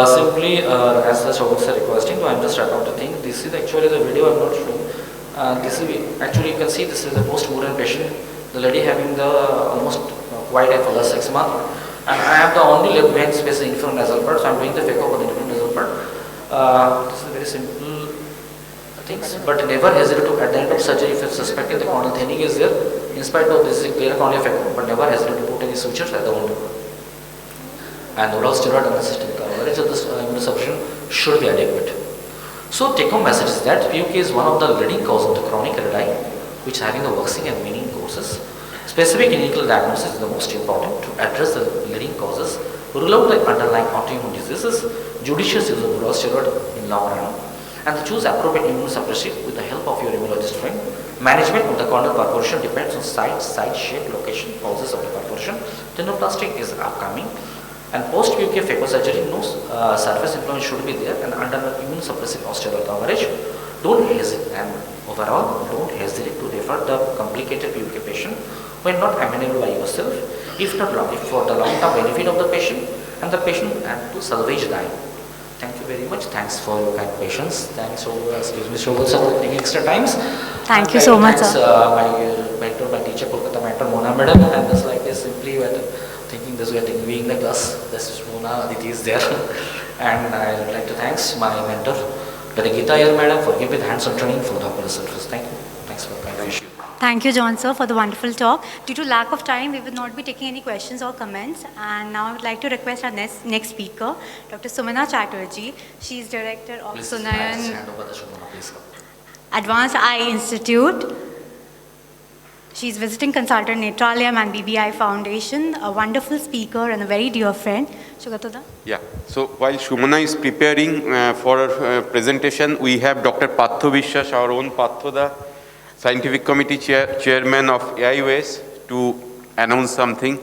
Simply as the Shobhit sir requesting, so I am just wrap up the thing. This is actually the video I am not showing. This is actually you can see this is the post-Moran patient. The lady having the almost white eye for the 6 months, and I have the only left behind space in inferior nasal part, so I am doing the phaco for the inferior nasal part. This is very simple things, but never hesitate to at the end of surgery if you suspected the corneal thinning is there. In spite of this is clear corneal phaco, but never hesitate to put any sutures at the wound. And oral steroid and the systemic coverage of this immunosuppression should be adequate. So take home message is that PUK is one of the leading cause of the chronic red eye, which having the worsening and waning courses. Specific clinical diagnosis is the most important to address the leading causes, rule out the underlying autoimmune diseases, judicious use of oral steroid in long run, and choose appropriate immunosuppressive with the help of your immunologist friend. Management of the corneal perforation depends on site shape, location, causes of the perforation. Tenoplastic is upcoming. And post-PUK phacosurgery, no surface inflammation should be there, and under immunosuppressive osteoid coverage. Don't hesitate, and overall, don't hesitate to refer the complicated PUK patient when not amenable by yourself, if not if for the long-term benefit of the patient and the patient, and to salvage the eye. Thank you very much. Thanks for your kind patience. Thanks for excuse me, Shobhit sir, for taking extra times. Thank you so much, thanks, sir. My mentor, my teacher, Kolkata mentor, Mona madam, and just like this, simply thinking this way, being the class, this is Mona, Aditi is there. And I would like to thanks my mentor, Dr. Geeta Iyer madam, for giving hands-on training for the ocular surface. Thank you. Thanks for the kind wish. Thank you, John, sir, for the wonderful talk. Due to lack of time, we will not be taking any questions or comments. And now I would like to request our next speaker, Dr. Sumana Chatterjee. She is director of Please, Sunayan hand over the Shumana, please. Advanced Eye Institute. She is visiting consultant Netralayam and BBI Foundation, a wonderful speaker and a very dear friend. Shugatoda. Yeah, so while Shumana is preparing for her presentation, we have Dr. Partho Vishwas, our own Partho, the Scientific Committee Chairman of AIOS, to announce something.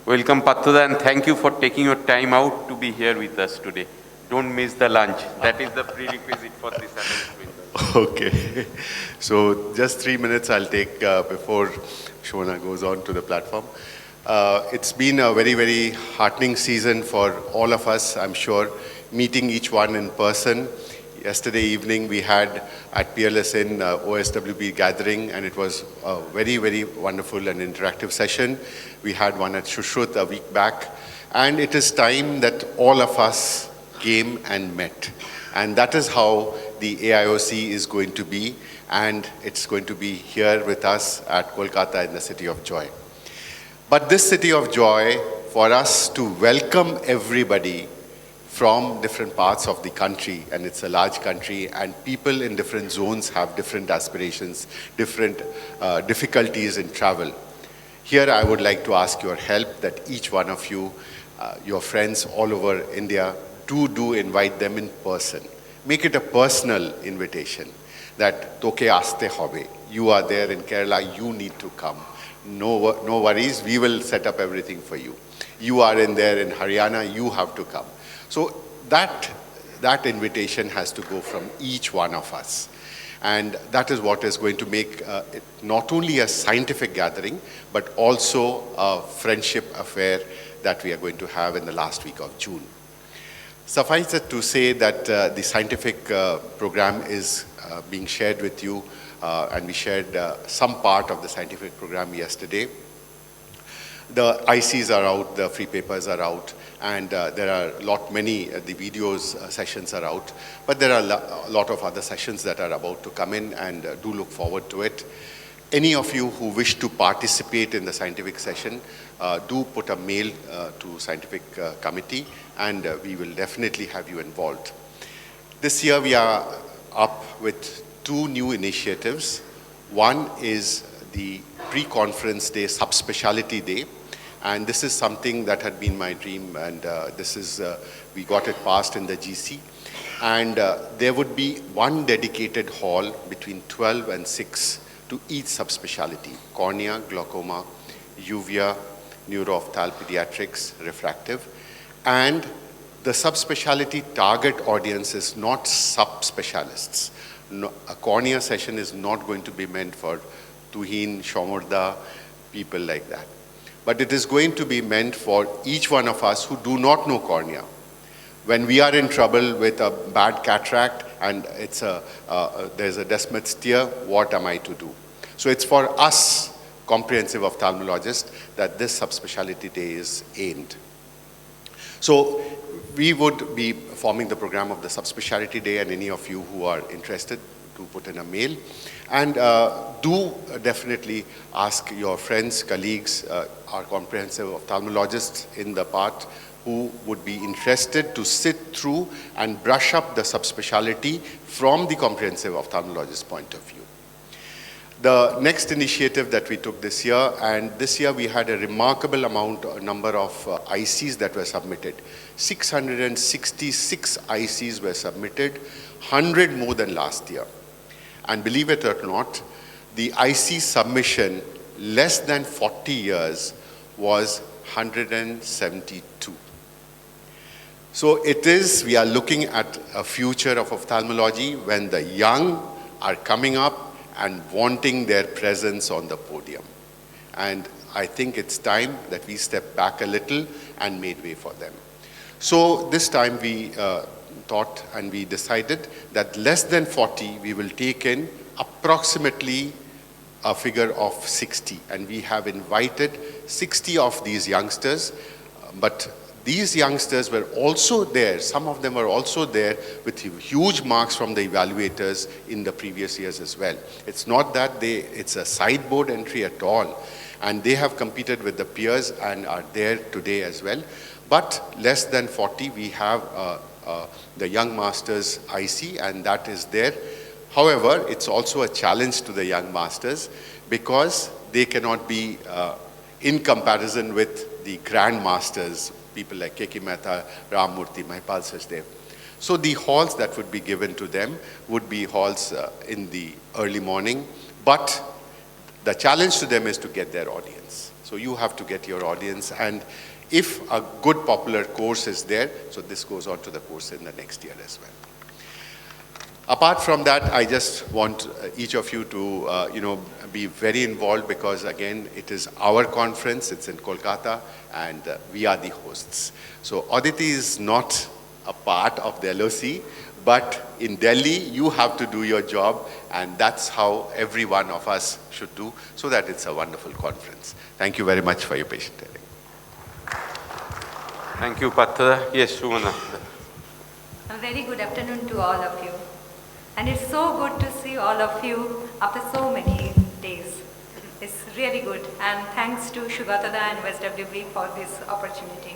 Welcome, Partho, and thank you for taking your time out to be here with us today. Don't miss the lunch. That is the prerequisite for this announcement. Okay. So just 3 minutes I'll take before Shumana goes on to the platform. It's been a very, very heartening season for all of us, I'm sure, meeting each one in person. Yesterday evening we had at Peerless Inn OSWB gathering, and it was a very, very wonderful and interactive session. We had one at Shushrut a week back, and it is time that all of us came and met. And that is how the AIOC is going to be, and it's going to be here with us at Kolkata in the City of Joy. But this City of Joy, for us to welcome everybody from different parts of the country, and it's a large country, and people in different zones have different aspirations, different difficulties in travel. Here I would like to ask your help that each one of you, your friends all over India, do invite them in person. Make it a personal invitation that toke aste hobe. You are there in Kerala, you need to come. No worries, we will set up everything for you. You are there in Haryana, you have to come. So that invitation has to go from each one of us. And that is what is going to make it not only a scientific gathering, but also a friendship affair that we are going to have in the last week of June. Suffice it to say that the scientific program is being shared with you, and we shared some part of the scientific program yesterday. The ICs are out, the free papers are out, and there are many, the videos sessions are out, but there are a lot of other sessions that are about to come in, and do look forward to it. Any of you who wish to participate in the scientific session, do put a mail to scientific committee, and we will definitely have you involved. This year we are up with 2 new initiatives. One is the pre-conference day, subspecialty day, and this is something that had been my dream, and this is, we got it passed in the GC. And there would be one dedicated hall between 12 and 6 to each subspecialty: cornea, glaucoma, uvea, neuro-ophthalm, pediatrics, refractive. And the subspecialty target audience is not subspecialists. No, a cornea session is not going to be meant for Tuhin, Shomurda, people like that. But it is going to be meant for each one of us who do not know cornea. When we are in trouble with a bad cataract and it's there's a Descemet's tear, what am I to do? So it's for us, comprehensive ophthalmologists, that this subspecialty day is aimed. So we would be forming the program of the subspecialty day, and any of you who are interested, do put in a mail. And do definitely ask your friends, colleagues, our comprehensive ophthalmologists in the part who would be interested to sit through and brush up the subspecialty from the comprehensive ophthalmologist point of view. The next initiative that we took this year, and this year we had a remarkable number of ICs that were submitted. 666 ICs were submitted, 100 more than last year. And believe it or not, the IC submission less than 40 years was 172. So it is, we are looking at a future of ophthalmology when the young are coming up and wanting their presence on the podium. And I think it's time that we step back a little and made way for them. So this time we thought and we decided that less than 40, we will take in approximately a figure of 60. And we have invited 60 of these youngsters, but these youngsters were also there, some of them were also there with huge marks from the evaluators in the previous years as well. It's not that it's a sideboard entry at all, and they have competed with the peers and are there today as well. But less than 40, we have the Young Masters IC, and that is there. However, it's also a challenge to the Young Masters because they cannot be in comparison with the Grand Masters, people like K.K. Mehta, Ram Murthy, Mahipal Sachdev. So the halls that would be given to them would be halls in the early morning, but the challenge to them is to get their audience. So you have to get your audience, and if a good popular course is there, so this goes on to the course in the next year as well. Apart from that, I just want each of you to, be very involved because, again, it is our conference. It's in Kolkata, and we are the hosts. So Aditi is not a part of the LOC, but in Delhi, you have to do your job, and that's how every one of us should do, so that it's a wonderful conference. Thank you very much for your patient hearing. Thank you, Parthoda. Yes, Shumana. A very good afternoon to all of you. And it's so good to see all of you after so many days. It's really good. And thanks to Shugatada and WSWB for this opportunity.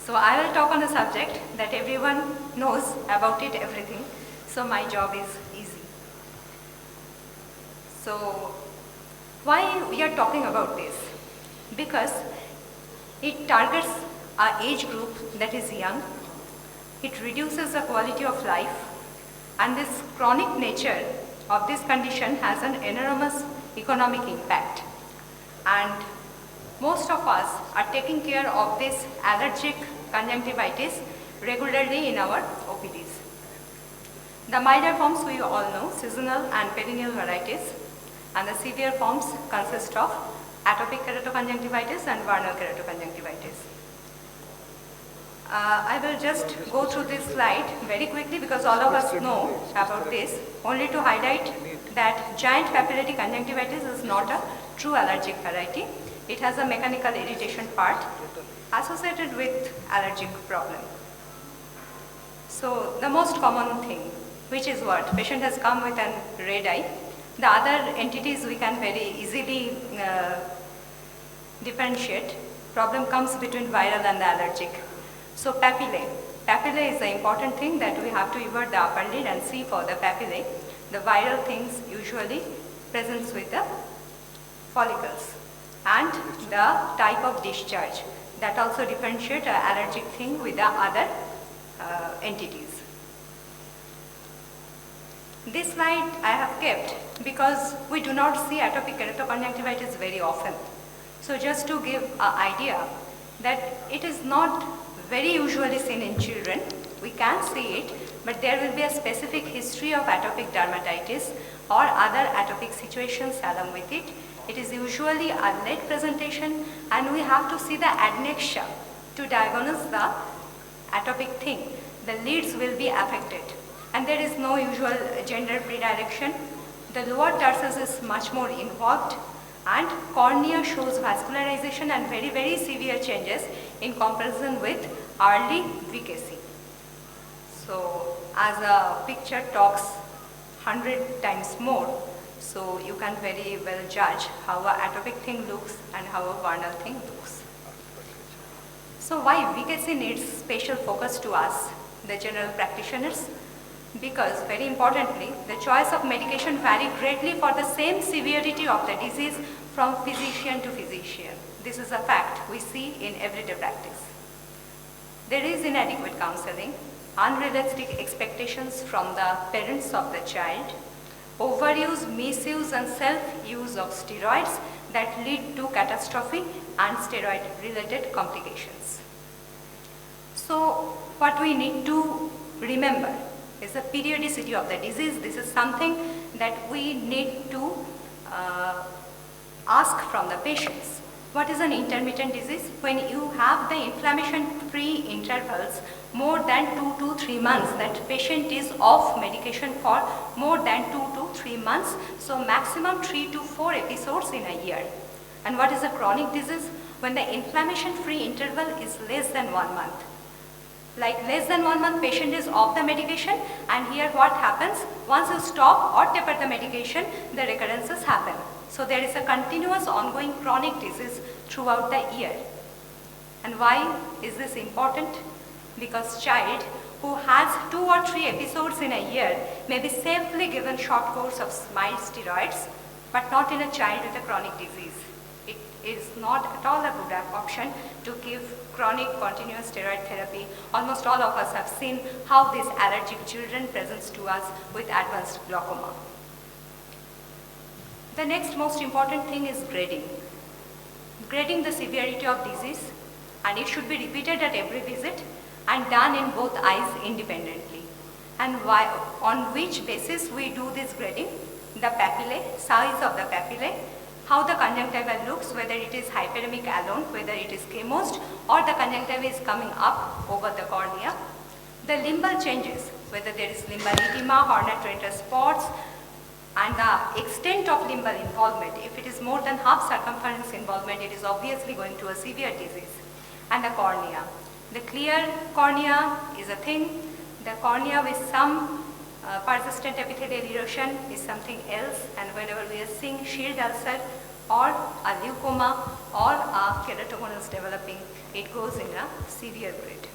So I will talk on a subject that everyone knows about it, everything. So my job is easy. So why we are talking about this? Because it targets our age group that is young. It reduces the quality of life. And this chronic nature of this condition has an enormous economic impact. And most of us are taking care of this allergic conjunctivitis regularly in our OPDs. The milder forms we all know, seasonal and perennial varieties, and the severe forms consist of atopic keratoconjunctivitis and vernal keratoconjunctivitis. I will just go through this slide very quickly because all of us know about this, only to highlight that giant papillary conjunctivitis is not a true allergic variety. It has a mechanical irritation part associated with allergic problem. So the most common thing, which is what? Patient has come with a red eye. The other entities we can very easily differentiate. Problem comes between viral and the allergic. So papillae. Papillae is the important thing that we have to invert the upper lid and see for the papillae. The viral things usually presents with the follicles and the type of discharge. That also differentiate an allergic thing with the other entities. This slide I have kept because we do not see atopic keratoconjunctivitis very often. So just to give an idea that it is not very usually seen in children. We can see it, but there will be a specific history of atopic dermatitis or other atopic situations along with it. It is usually a late presentation, and we have to see the adnexia to diagnose the atopic thing. The lids will be affected, and there is no usual gender predilection. The lower tarsus is much more involved, and cornea shows vascularization and very, very severe changes in comparison with early VKC. So as a picture talks 100 times more, so you can very well judge how a atopic thing looks and how a vernal thing looks. So why VKC needs special focus to us, the general practitioners? Because very importantly, the choice of medication vary greatly for the same severity of the disease from physician to physician. This is a fact we see in everyday practice. There is inadequate counseling, unrealistic expectations from the parents of the child, overuse, misuse and self-use of steroids that lead to catastrophe and steroid-related complications. So what we need to remember is the periodicity of the disease. This is something that we need to ask from the patients. What is an intermittent disease? When you have the inflammation-free intervals more than 2 to 3 months, that patient is off medication for more than 2 to 3 months, so maximum 3 to 4 episodes in a year. And what is a chronic disease? when the inflammation-free interval is less than 1 month. Like less than 1 month patient is off the medication, and here what happens, once you stop or taper the medication, the recurrences happen. So there is a continuous ongoing chronic disease throughout the year. And why is this important? Because child who has 2 or 3 episodes in a year may be safely given short course of mild steroids, but not in a child with a chronic disease. It is not at all a good option to give chronic continuous steroid therapy. Almost all of us have seen how these allergic children presents to us with advanced glaucoma. The next most important thing is grading. Grading the severity of disease, and it should be repeated at every visit and done in both eyes independently. And why, on which basis we do this grading? The papillae, size of the papillae, how the conjunctiva looks, whether it is hyperemic alone, whether it is chemosed, or the conjunctiva is coming up over the cornea. The limbal changes, whether there is limbal edema, Horner Trenter spots, and the extent of limbal involvement. If it is more than half circumference involvement, it is obviously going to a severe disease. And the cornea. The clear cornea is a thing. The cornea with some persistent epithelial erosion is something else, and whenever we are seeing shield ulcer or a leucoma or a keratoconus developing, it goes in a severe grade.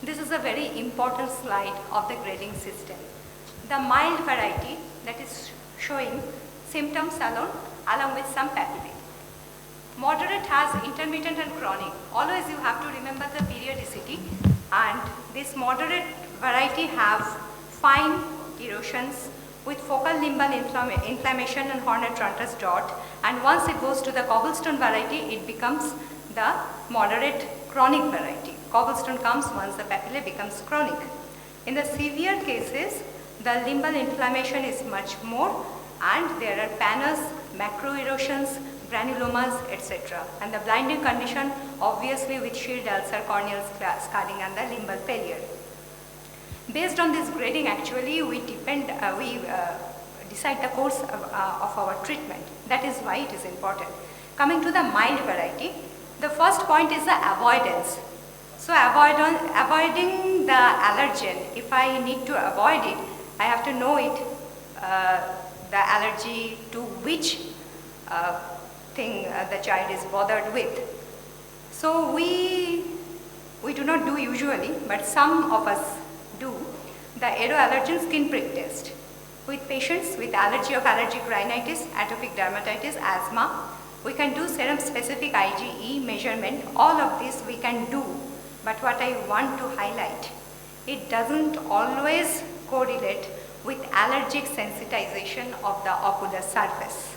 This is a very important slide of the grading system. The mild variety, that is showing symptoms along with some papillae. Moderate has intermittent and chronic. Always you have to remember the periodicity, and this moderate variety have fine erosions with focal limbal inflammation and Horner-Tranter's dot, and once it goes to the cobblestone variety, it becomes the moderate chronic variety. Cobblestone comes once the papillae becomes chronic. In the severe cases, the limbal inflammation is much more, and there are pannus, macroerosions, granulomas, etc. And the blinding condition, obviously with shield ulcer, corneal scarring, and the limbal failure. Based on this grading, actually, we decide the course of our treatment. That is why it is important. Coming to the mild variety, the first point is the avoidance. So avoiding the allergen, if I need to avoid it, I have to know it, the allergy to which thing the child is bothered with. So we do not do usually, but some of us do the aeroallergen skin prick test with patients with allergy of allergic rhinitis, atopic dermatitis, asthma. We can do serum specific IgE measurement. All of this we can do, but what I want to highlight, it doesn't always correlate with allergic sensitization of the ocular surface.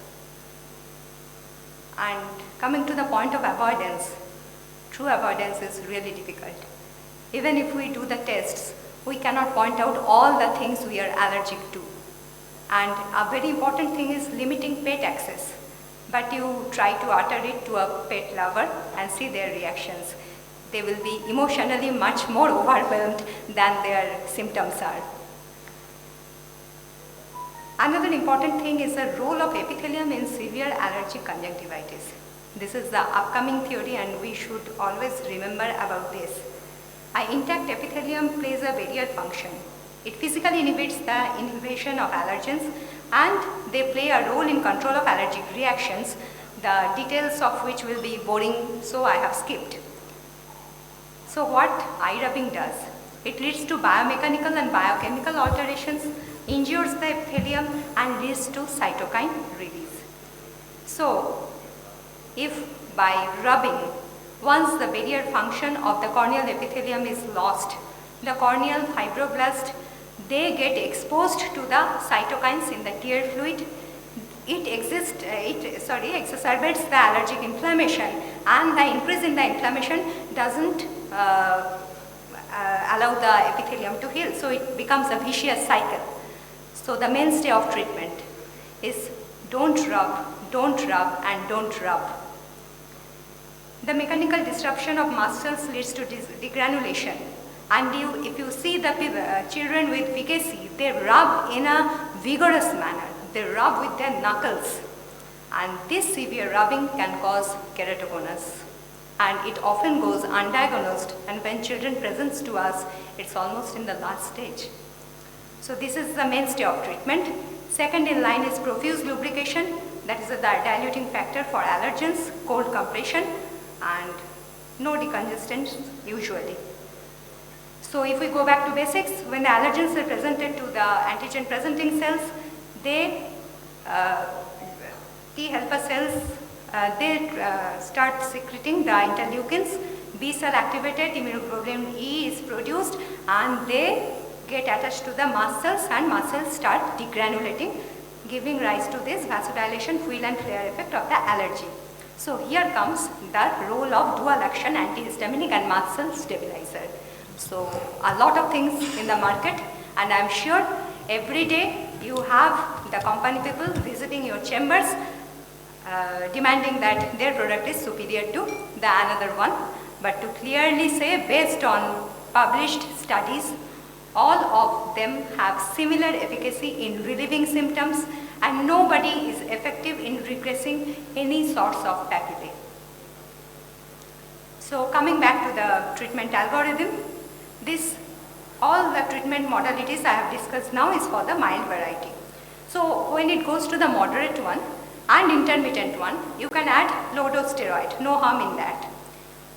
And coming to the point of avoidance, true avoidance is really difficult. Even if we do the tests, we cannot point out all the things we are allergic to. And a very important thing is limiting pet access. But you try to utter it to a pet lover and see their reactions. They will be emotionally much more overwhelmed than their symptoms are. Another important thing is the role of epithelium in severe allergic conjunctivitis. This is the upcoming theory, and we should always remember about this. An intact epithelium plays a barrier function. It physically inhibits the inhibition of allergens, and they play a role in control of allergic reactions, the details of which will be boring, so I have skipped. So what eye rubbing does? It leads to biomechanical and biochemical alterations, injures the epithelium, and leads to cytokine release. So, if by rubbing, once the barrier function of the corneal epithelium is lost, the corneal fibroblast, they get exposed to the cytokines in the tear fluid. It exacerbates the allergic inflammation, and the increase in the inflammation doesn't allow the epithelium to heal. So it becomes a vicious cycle. So the mainstay of treatment is don't rub, and don't rub. The mechanical disruption of muscles leads to degranulation. And if you see the children with PKC, they rub in a vigorous manner. They rub with their knuckles. And this severe rubbing can cause keratoconus. And it often goes undiagnosed, and when children presents to us, it's almost in the last stage. So this is the mainstay of treatment. Second in line is profuse lubrication, that is a diluting factor for allergens, cold compression, and no decongestants usually. So if we go back to basics, when the allergens are presented to the antigen presenting cells, they, T helper cells, they start secreting the interleukins. B cell activated immunoglobulin E is produced, and they get attached to the mast cells, and mast cells start degranulating, giving rise to this vasodilation, wheel and flare effect of the allergy. So here comes the role of dual action antihistaminic and mast cell stabilizer. So a lot of things in the market, and I am sure every day you have the company people visiting your chambers demanding that their product is superior to the another one. But to clearly say, based on published studies, all of them have similar efficacy in relieving symptoms, and nobody is effective in regressing any sorts of papillae. So coming back to the treatment algorithm, all the treatment modalities I have discussed now is for the mild variety. So when it goes to the moderate one and intermittent one, you can add low dose steroid, no harm in that.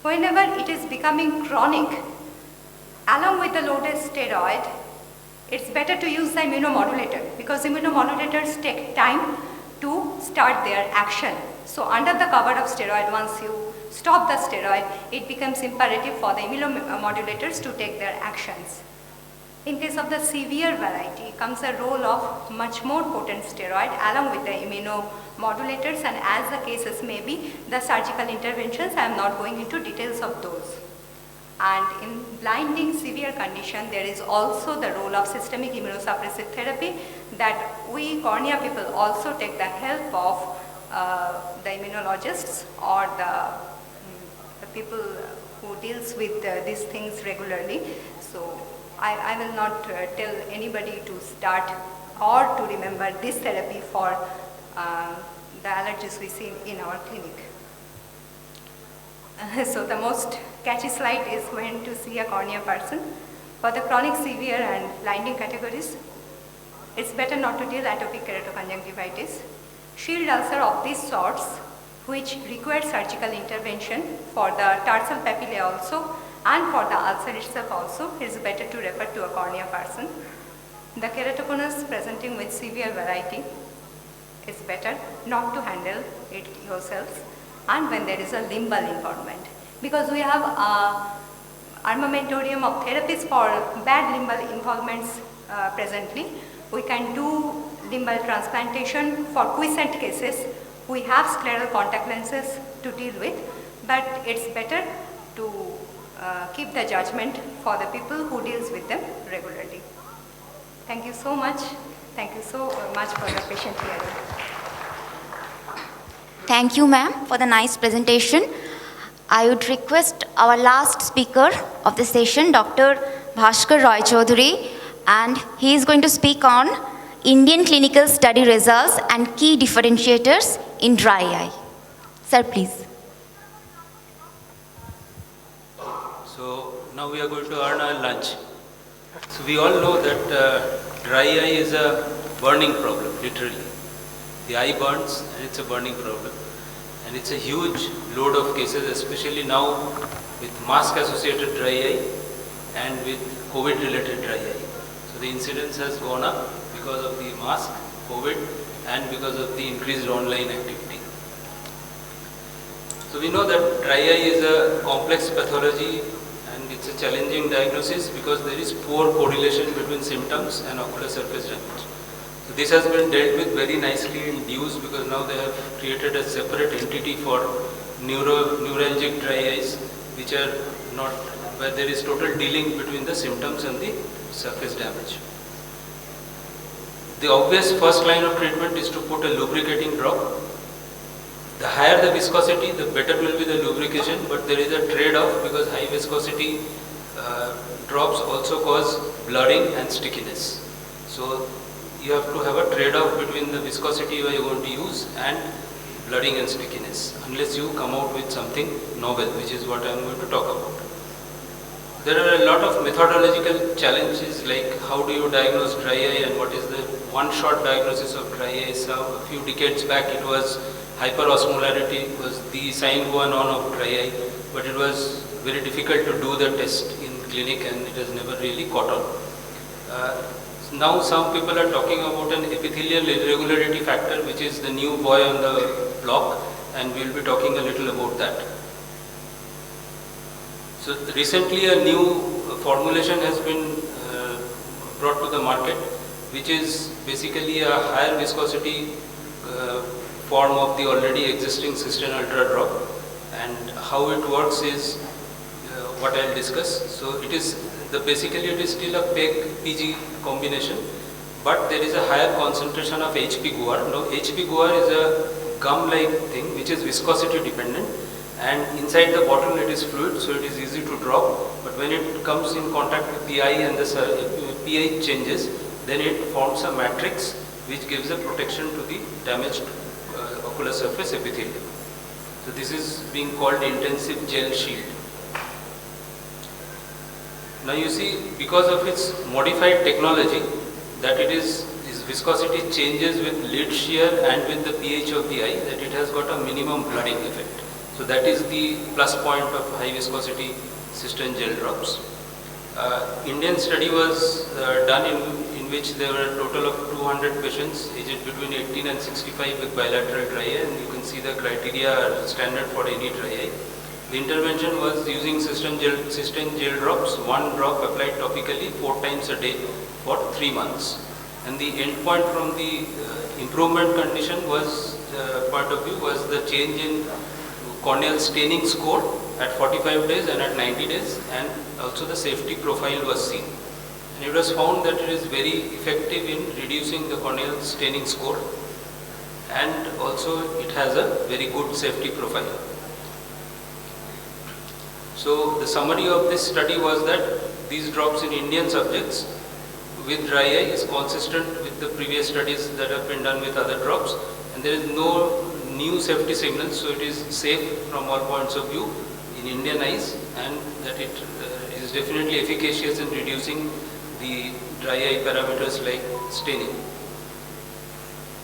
Whenever it is becoming chronic, along with the low dose steroid, it's better to use the immunomodulator, because immunomodulators take time to start their action. So under the cover of steroid, once you stop the steroid, it becomes imperative for the immunomodulators to take their actions. In case of the severe variety, comes a role of much more potent steroid along with the immunomodulators, and as the cases may be, the surgical interventions, I am not going into details of those. And in blinding severe condition, there is also the role of systemic immunosuppressive therapy, that we cornea people also take the help of the immunologists or the people who deals with these things regularly. So I will not tell anybody to start or to remember this therapy for the allergies we see in our clinic. So the most catchy slide is when to see a cornea person. For the chronic, severe and blinding categories, it's better not to deal atopic keratoconjunctivitis. Shield ulcer of these sorts, which require surgical intervention for the tarsal papillae also, and for the ulcer itself also, it is better to refer to a cornea person. The keratoconus presenting with severe variety, it's better not to handle it yourselves, and when there is a limbal involvement. Because we have armamentarium of therapies for bad limbal involvements presently. We can do limbal transplantation for quiescent cases. We have scleral contact lenses to deal with, but it's better to keep the judgment for the people who deals with them regularly. Thank you so much. Thank you so much for your patient hearing. Thank you, ma'am, for the nice presentation. I would request our last speaker of the session, Dr. Bhaskar Roy Chaudhary, and he is going to speak on Indian clinical study results and key differentiators in dry eye. Sir, please. So now we are going to earn our lunch. So we all know that dry eye is a burning problem, literally. The eye burns and it's a burning problem. And it's a huge load of cases, especially now with mask associated dry eye and with COVID related dry eye. So the incidence has gone up because of the mask, COVID, and because of the increased online activity. So we know that dry eye is a complex pathology and it's a challenging diagnosis because there is poor correlation between symptoms and ocular surface damage. So this has been dealt with very nicely in DEWS because now they have created a separate entity for neuralgic dry eyes, which are not, where there is total dealing between the symptoms and the surface damage. The obvious first line of treatment is to put a lubricating drop. The higher the viscosity, the better will be the lubrication, but there is a trade-off because high viscosity drops also cause blurring and stickiness. So you have to have a trade-off between the viscosity you are going to use and blurring and stickiness, unless you come out with something novel, which is what I am going to talk about. There are a lot of methodological challenges, like how do you diagnose dry eye and what is the one-shot diagnosis of dry eye. So a few decades back it was hyperosmolarity was the sign going on of dry eye, but it was very difficult to do the test in clinic and it has never really caught on. Now some people are talking about an epithelial irregularity factor, which is the new boy on the block, and we will be talking a little about that. So recently a new formulation has been brought to the market, which is basically a higher viscosity form of the already existing Cystine Ultra drop, and how it works is what I will discuss. So it is basically it is still a PEG-PG combination, but there is a higher concentration of HP guar. Now HP guar is a gum-like thing which is viscosity dependent, and inside the bottle it is fluid, so it is easy to drop, but when it comes in contact with PI and the pH changes, then it forms a matrix which gives a protection to the damaged ocular surface epithelium. So this is being called intensive gel shield. Now you see, because of its modified technology, that it is viscosity changes with lid shear and with the pH of the eye, that it has got a minimum blurring effect. So that is the plus point of high viscosity Cystine gel drops. Indian study was done in which there were a total of 200 patients aged between 18 and 65 with bilateral dry eye, and you can see the criteria are standard for any dry eye. The intervention was using Cystine gel drops, one drop applied topically 4 times a day for 3 months. And the end point from the improvement condition was, point of view, was the change in corneal staining score at 45 days and at 90 days, and also the safety profile was seen. And it was found that it is very effective in reducing the corneal staining score, and also it has a very good safety profile. So the summary of this study was that these drops in Indian subjects with dry eye is consistent with the previous studies that have been done with other drops, and there is no new safety signals, so it is safe from all points of view in Indian eyes, and that it is definitely efficacious in reducing the dry eye parameters like staining.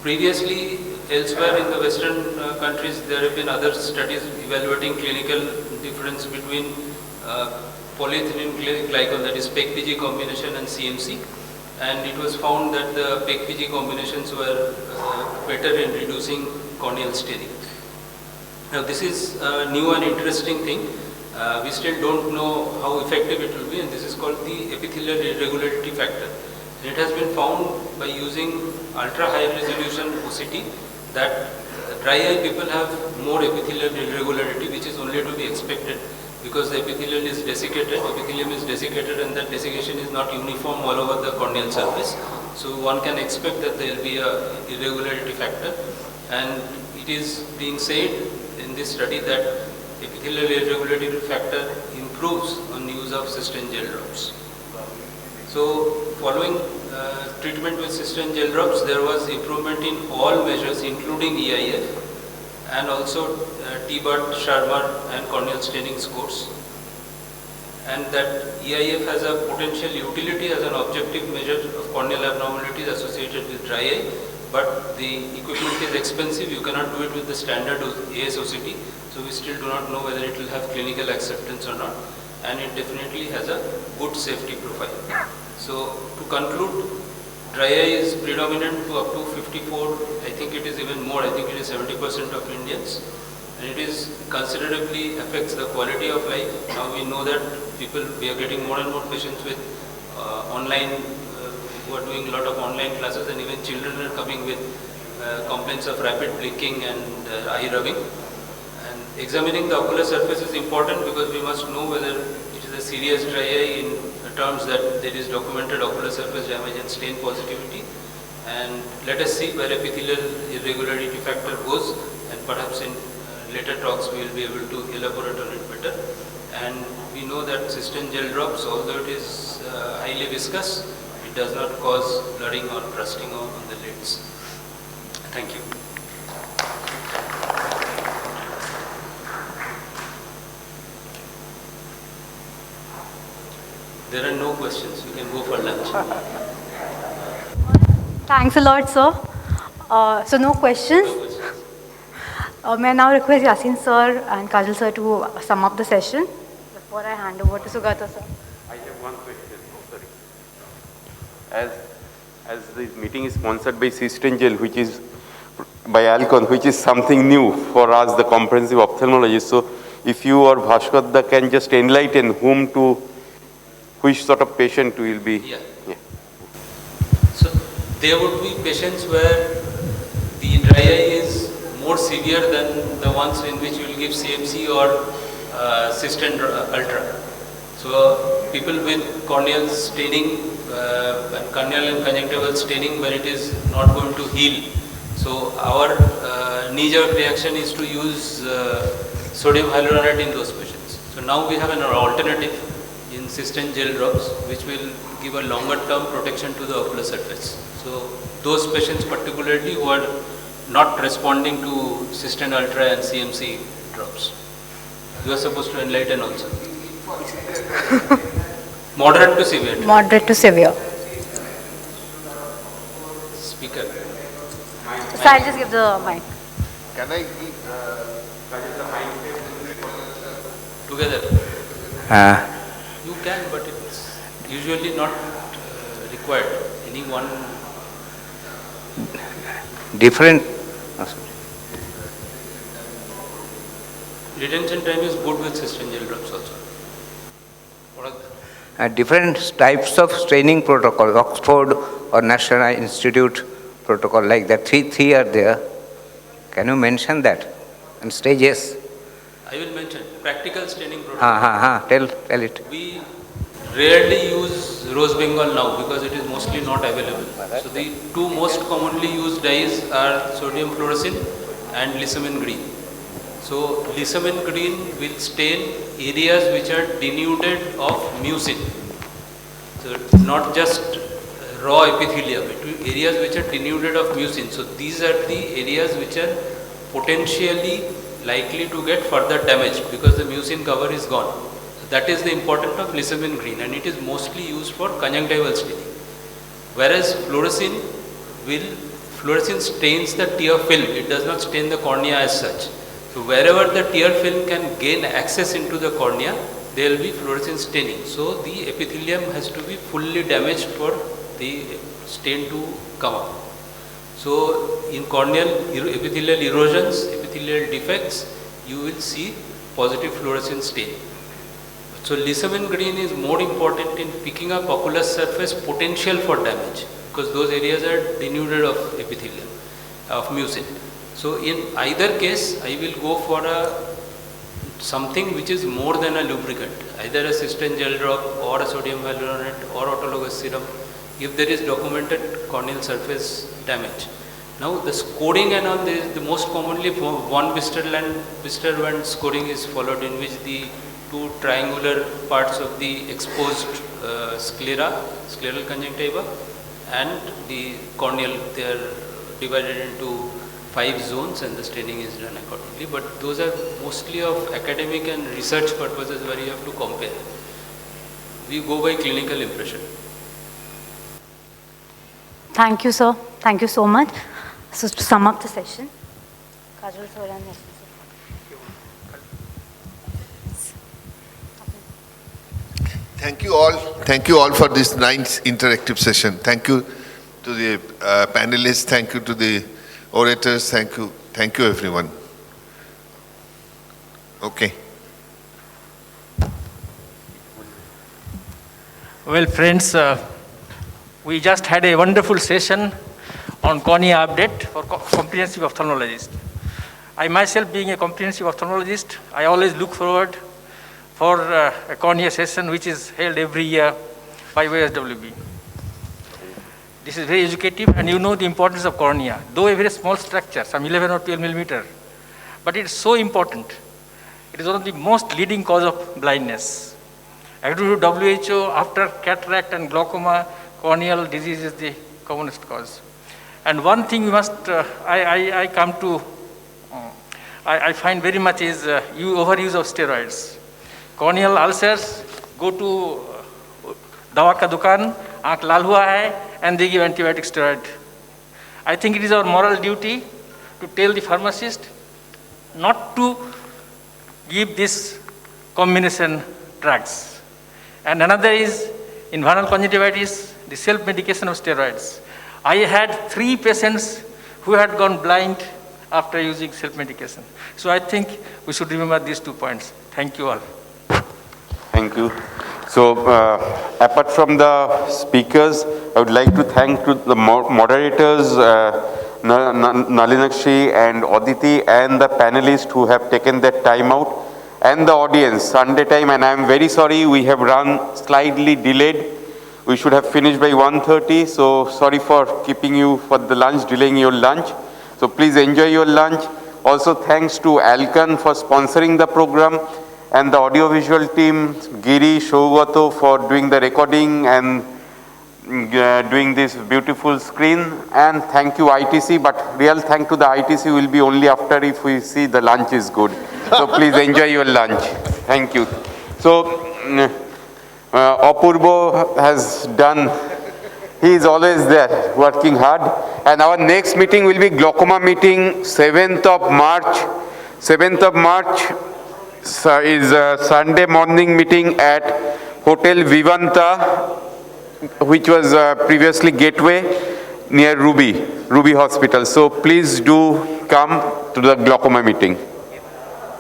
Previously, elsewhere in the Western countries, there have been other studies evaluating clinical difference between polyethylene glycol, that is PEG-PG combination, and CMC, and it was found that the PEG-PG combinations were better in reducing corneal staining. Now this is a new and interesting thing. We still don't know how effective it will be, and this is called the epithelial irregularity factor. And it has been found by using ultra high resolution OCT that dry eye people have more epithelial irregularity, which is only to be expected because the epithelium is desiccated, and that desiccation is not uniform all over the corneal surface. So one can expect that there will be a irregularity factor, and it is being said in this study that epithelial irregularity factor improves on use of Cystine gel drops. So following treatment with Cystine gel drops, there was improvement in all measures including EIF and also T-Butt, Sharma and corneal staining scores. And that EIF has a potential utility as an objective measure of corneal abnormalities associated with dry eye, but the equipment is expensive, you cannot do it with the standard ASOCT, so we still do not know whether it will have clinical acceptance or not, and it definitely has a good safety profile. So to conclude, dry eye is predominant to up to 54, I think it is even more, I think it is 70% of Indians, and it is considerably affects the quality of life. Now we know that we are getting more and more patients with online, who are doing a lot of online classes, and even children are coming with complaints of rapid blinking and eye rubbing. And examining the ocular surface is important because we must know whether it is a serious dry eye in terms that there is documented ocular surface damage and stain positivity. And let us see where epithelial irregularity factor goes, and perhaps in later talks we will be able to elaborate on it better. And we know that Cystine gel drops, although it is highly viscous, it does not cause blurring or crusting on the lids. Thank you. There are no questions. You can go for lunch. Thanks a lot, sir. So no questions. May I now request Yasin sir and Kajal sir to sum up the session before I hand over to Sugata sir. I have one question. Sorry. As this meeting is sponsored by Cystangel, which is by Alcon, which is something new for us, the comprehensive ophthalmologists. So, if you or Bhaskar can just enlighten which sort of patient will be. Yeah. So there would be patients where the dry eye is more severe than the ones in which you will give CMC or Cystan Ultra. So people with corneal staining, corneal and conjunctival staining where it is not going to heal. So our knee-jerk reaction is to use sodium hyaluronate in those patients. So now we have an alternative in Cystan gel drops, which will give a longer term protection to the ocular surface. So those patients particularly who are not responding to Cystan Ultra and CMC drops. You are supposed to enlighten also. Moderate to severe. Moderate to severe. Speaker. So I'll just give the mic. Can I give Together. You can, but it's usually not required. Any one. Different. Retention time is good with Cystan gel drops also. What are the Different types of staining protocol, Oxford or National Eye Institute protocol, like that. Three are there. Can you mention that? And stages. I will mention practical staining protocol. Tell it. We rarely use rose bengal now because it is mostly not available. So the two most commonly used dyes are sodium fluorescein and lysamine green. So lysamine green will stain areas which are denuded of mucin. So not just raw epithelium, it will areas which are denuded of mucin. So these are the areas which are potentially likely to get further damaged because the mucin cover is gone. So that is the importance of lysamine green, and it is mostly used for conjunctival staining. Whereas fluorescein stains the tear film, it does not stain the cornea as such. So wherever the tear film can gain access into the cornea, there will be fluorescein staining. So the epithelium has to be fully damaged for the stain to come up. So in corneal epithelial erosions, epithelial defects, you will see positive fluorescent stain. So lysamine green is more important in picking up ocular surface potential for damage because those areas are denuded of epithelium, of mucin. So in either case, I will go for something which is more than a lubricant, either a Cystan gel drop or a sodium hyaluronate or autologous serum, if there is documented corneal surface damage. Now the scoring and all this, the most commonly one Westerland scoring is followed, in which the two triangular parts of the exposed scleral conjunctiva and the corneal, they are divided into 5 zones and the staining is done accordingly. But those are mostly of academic and research purposes where you have to compare. We go by clinical impression. Thank you, sir. Thank you so much. So to sum up the session, Kajal sir and Yasin sir. Thank you all for this nice interactive session. Thank you to the panelists, thank you to the orators, thank you everyone. Okay. Well, friends, we just had a wonderful session on cornea update for comprehensive ophthalmologist. I myself, being a comprehensive ophthalmologist, I always look forward for a cornea session which is held every year by OSWB. This is very educative, and you know the importance of cornea. Though a very small structure, some 11 or 12 millimeter, but it's so important. It is one of the most leading cause of blindness. According to WHO, after cataract and glaucoma, corneal disease is the commonest cause. And one thing we must, I find very much is overuse of steroids. Corneal ulcers go to दवा का दुकान, आँख लाल हुआ है, and they give antibiotic steroid. I think it is our moral duty to tell the pharmacist not to give this combination drugs. And another is, in viral conjunctivitis, the self-medication of steroids. I had 3 patients who had gone blind after using self-medication. So I think we should remember these 2 points. Thank you all. Thank you. So, apart from the speakers, I would like to thank to the moderators, Nalinakshi and Aditi, and the panelists who have taken that time out, and the audience, Sunday time, and I am very sorry we have run slightly delayed. We should have finished by 1:30, so sorry for keeping you for the lunch, delaying your lunch. So please enjoy your lunch. Also thanks to Alcon for sponsoring the program, and the audiovisual team, Giri, Shogato, for doing the recording and doing this beautiful screen. And thank you ITC, but real thank to the ITC will be only after if we see the lunch is good. So please enjoy your lunch. Thank you. So Apurbo has done, he is always there working hard. And our next meeting will be glaucoma meeting 7th of March. 7th of March is a Sunday morning meeting at Hotel Vivanta, which was previously Gateway near Ruby Hospital. So please do come to the glaucoma meeting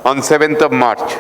on 7th of March.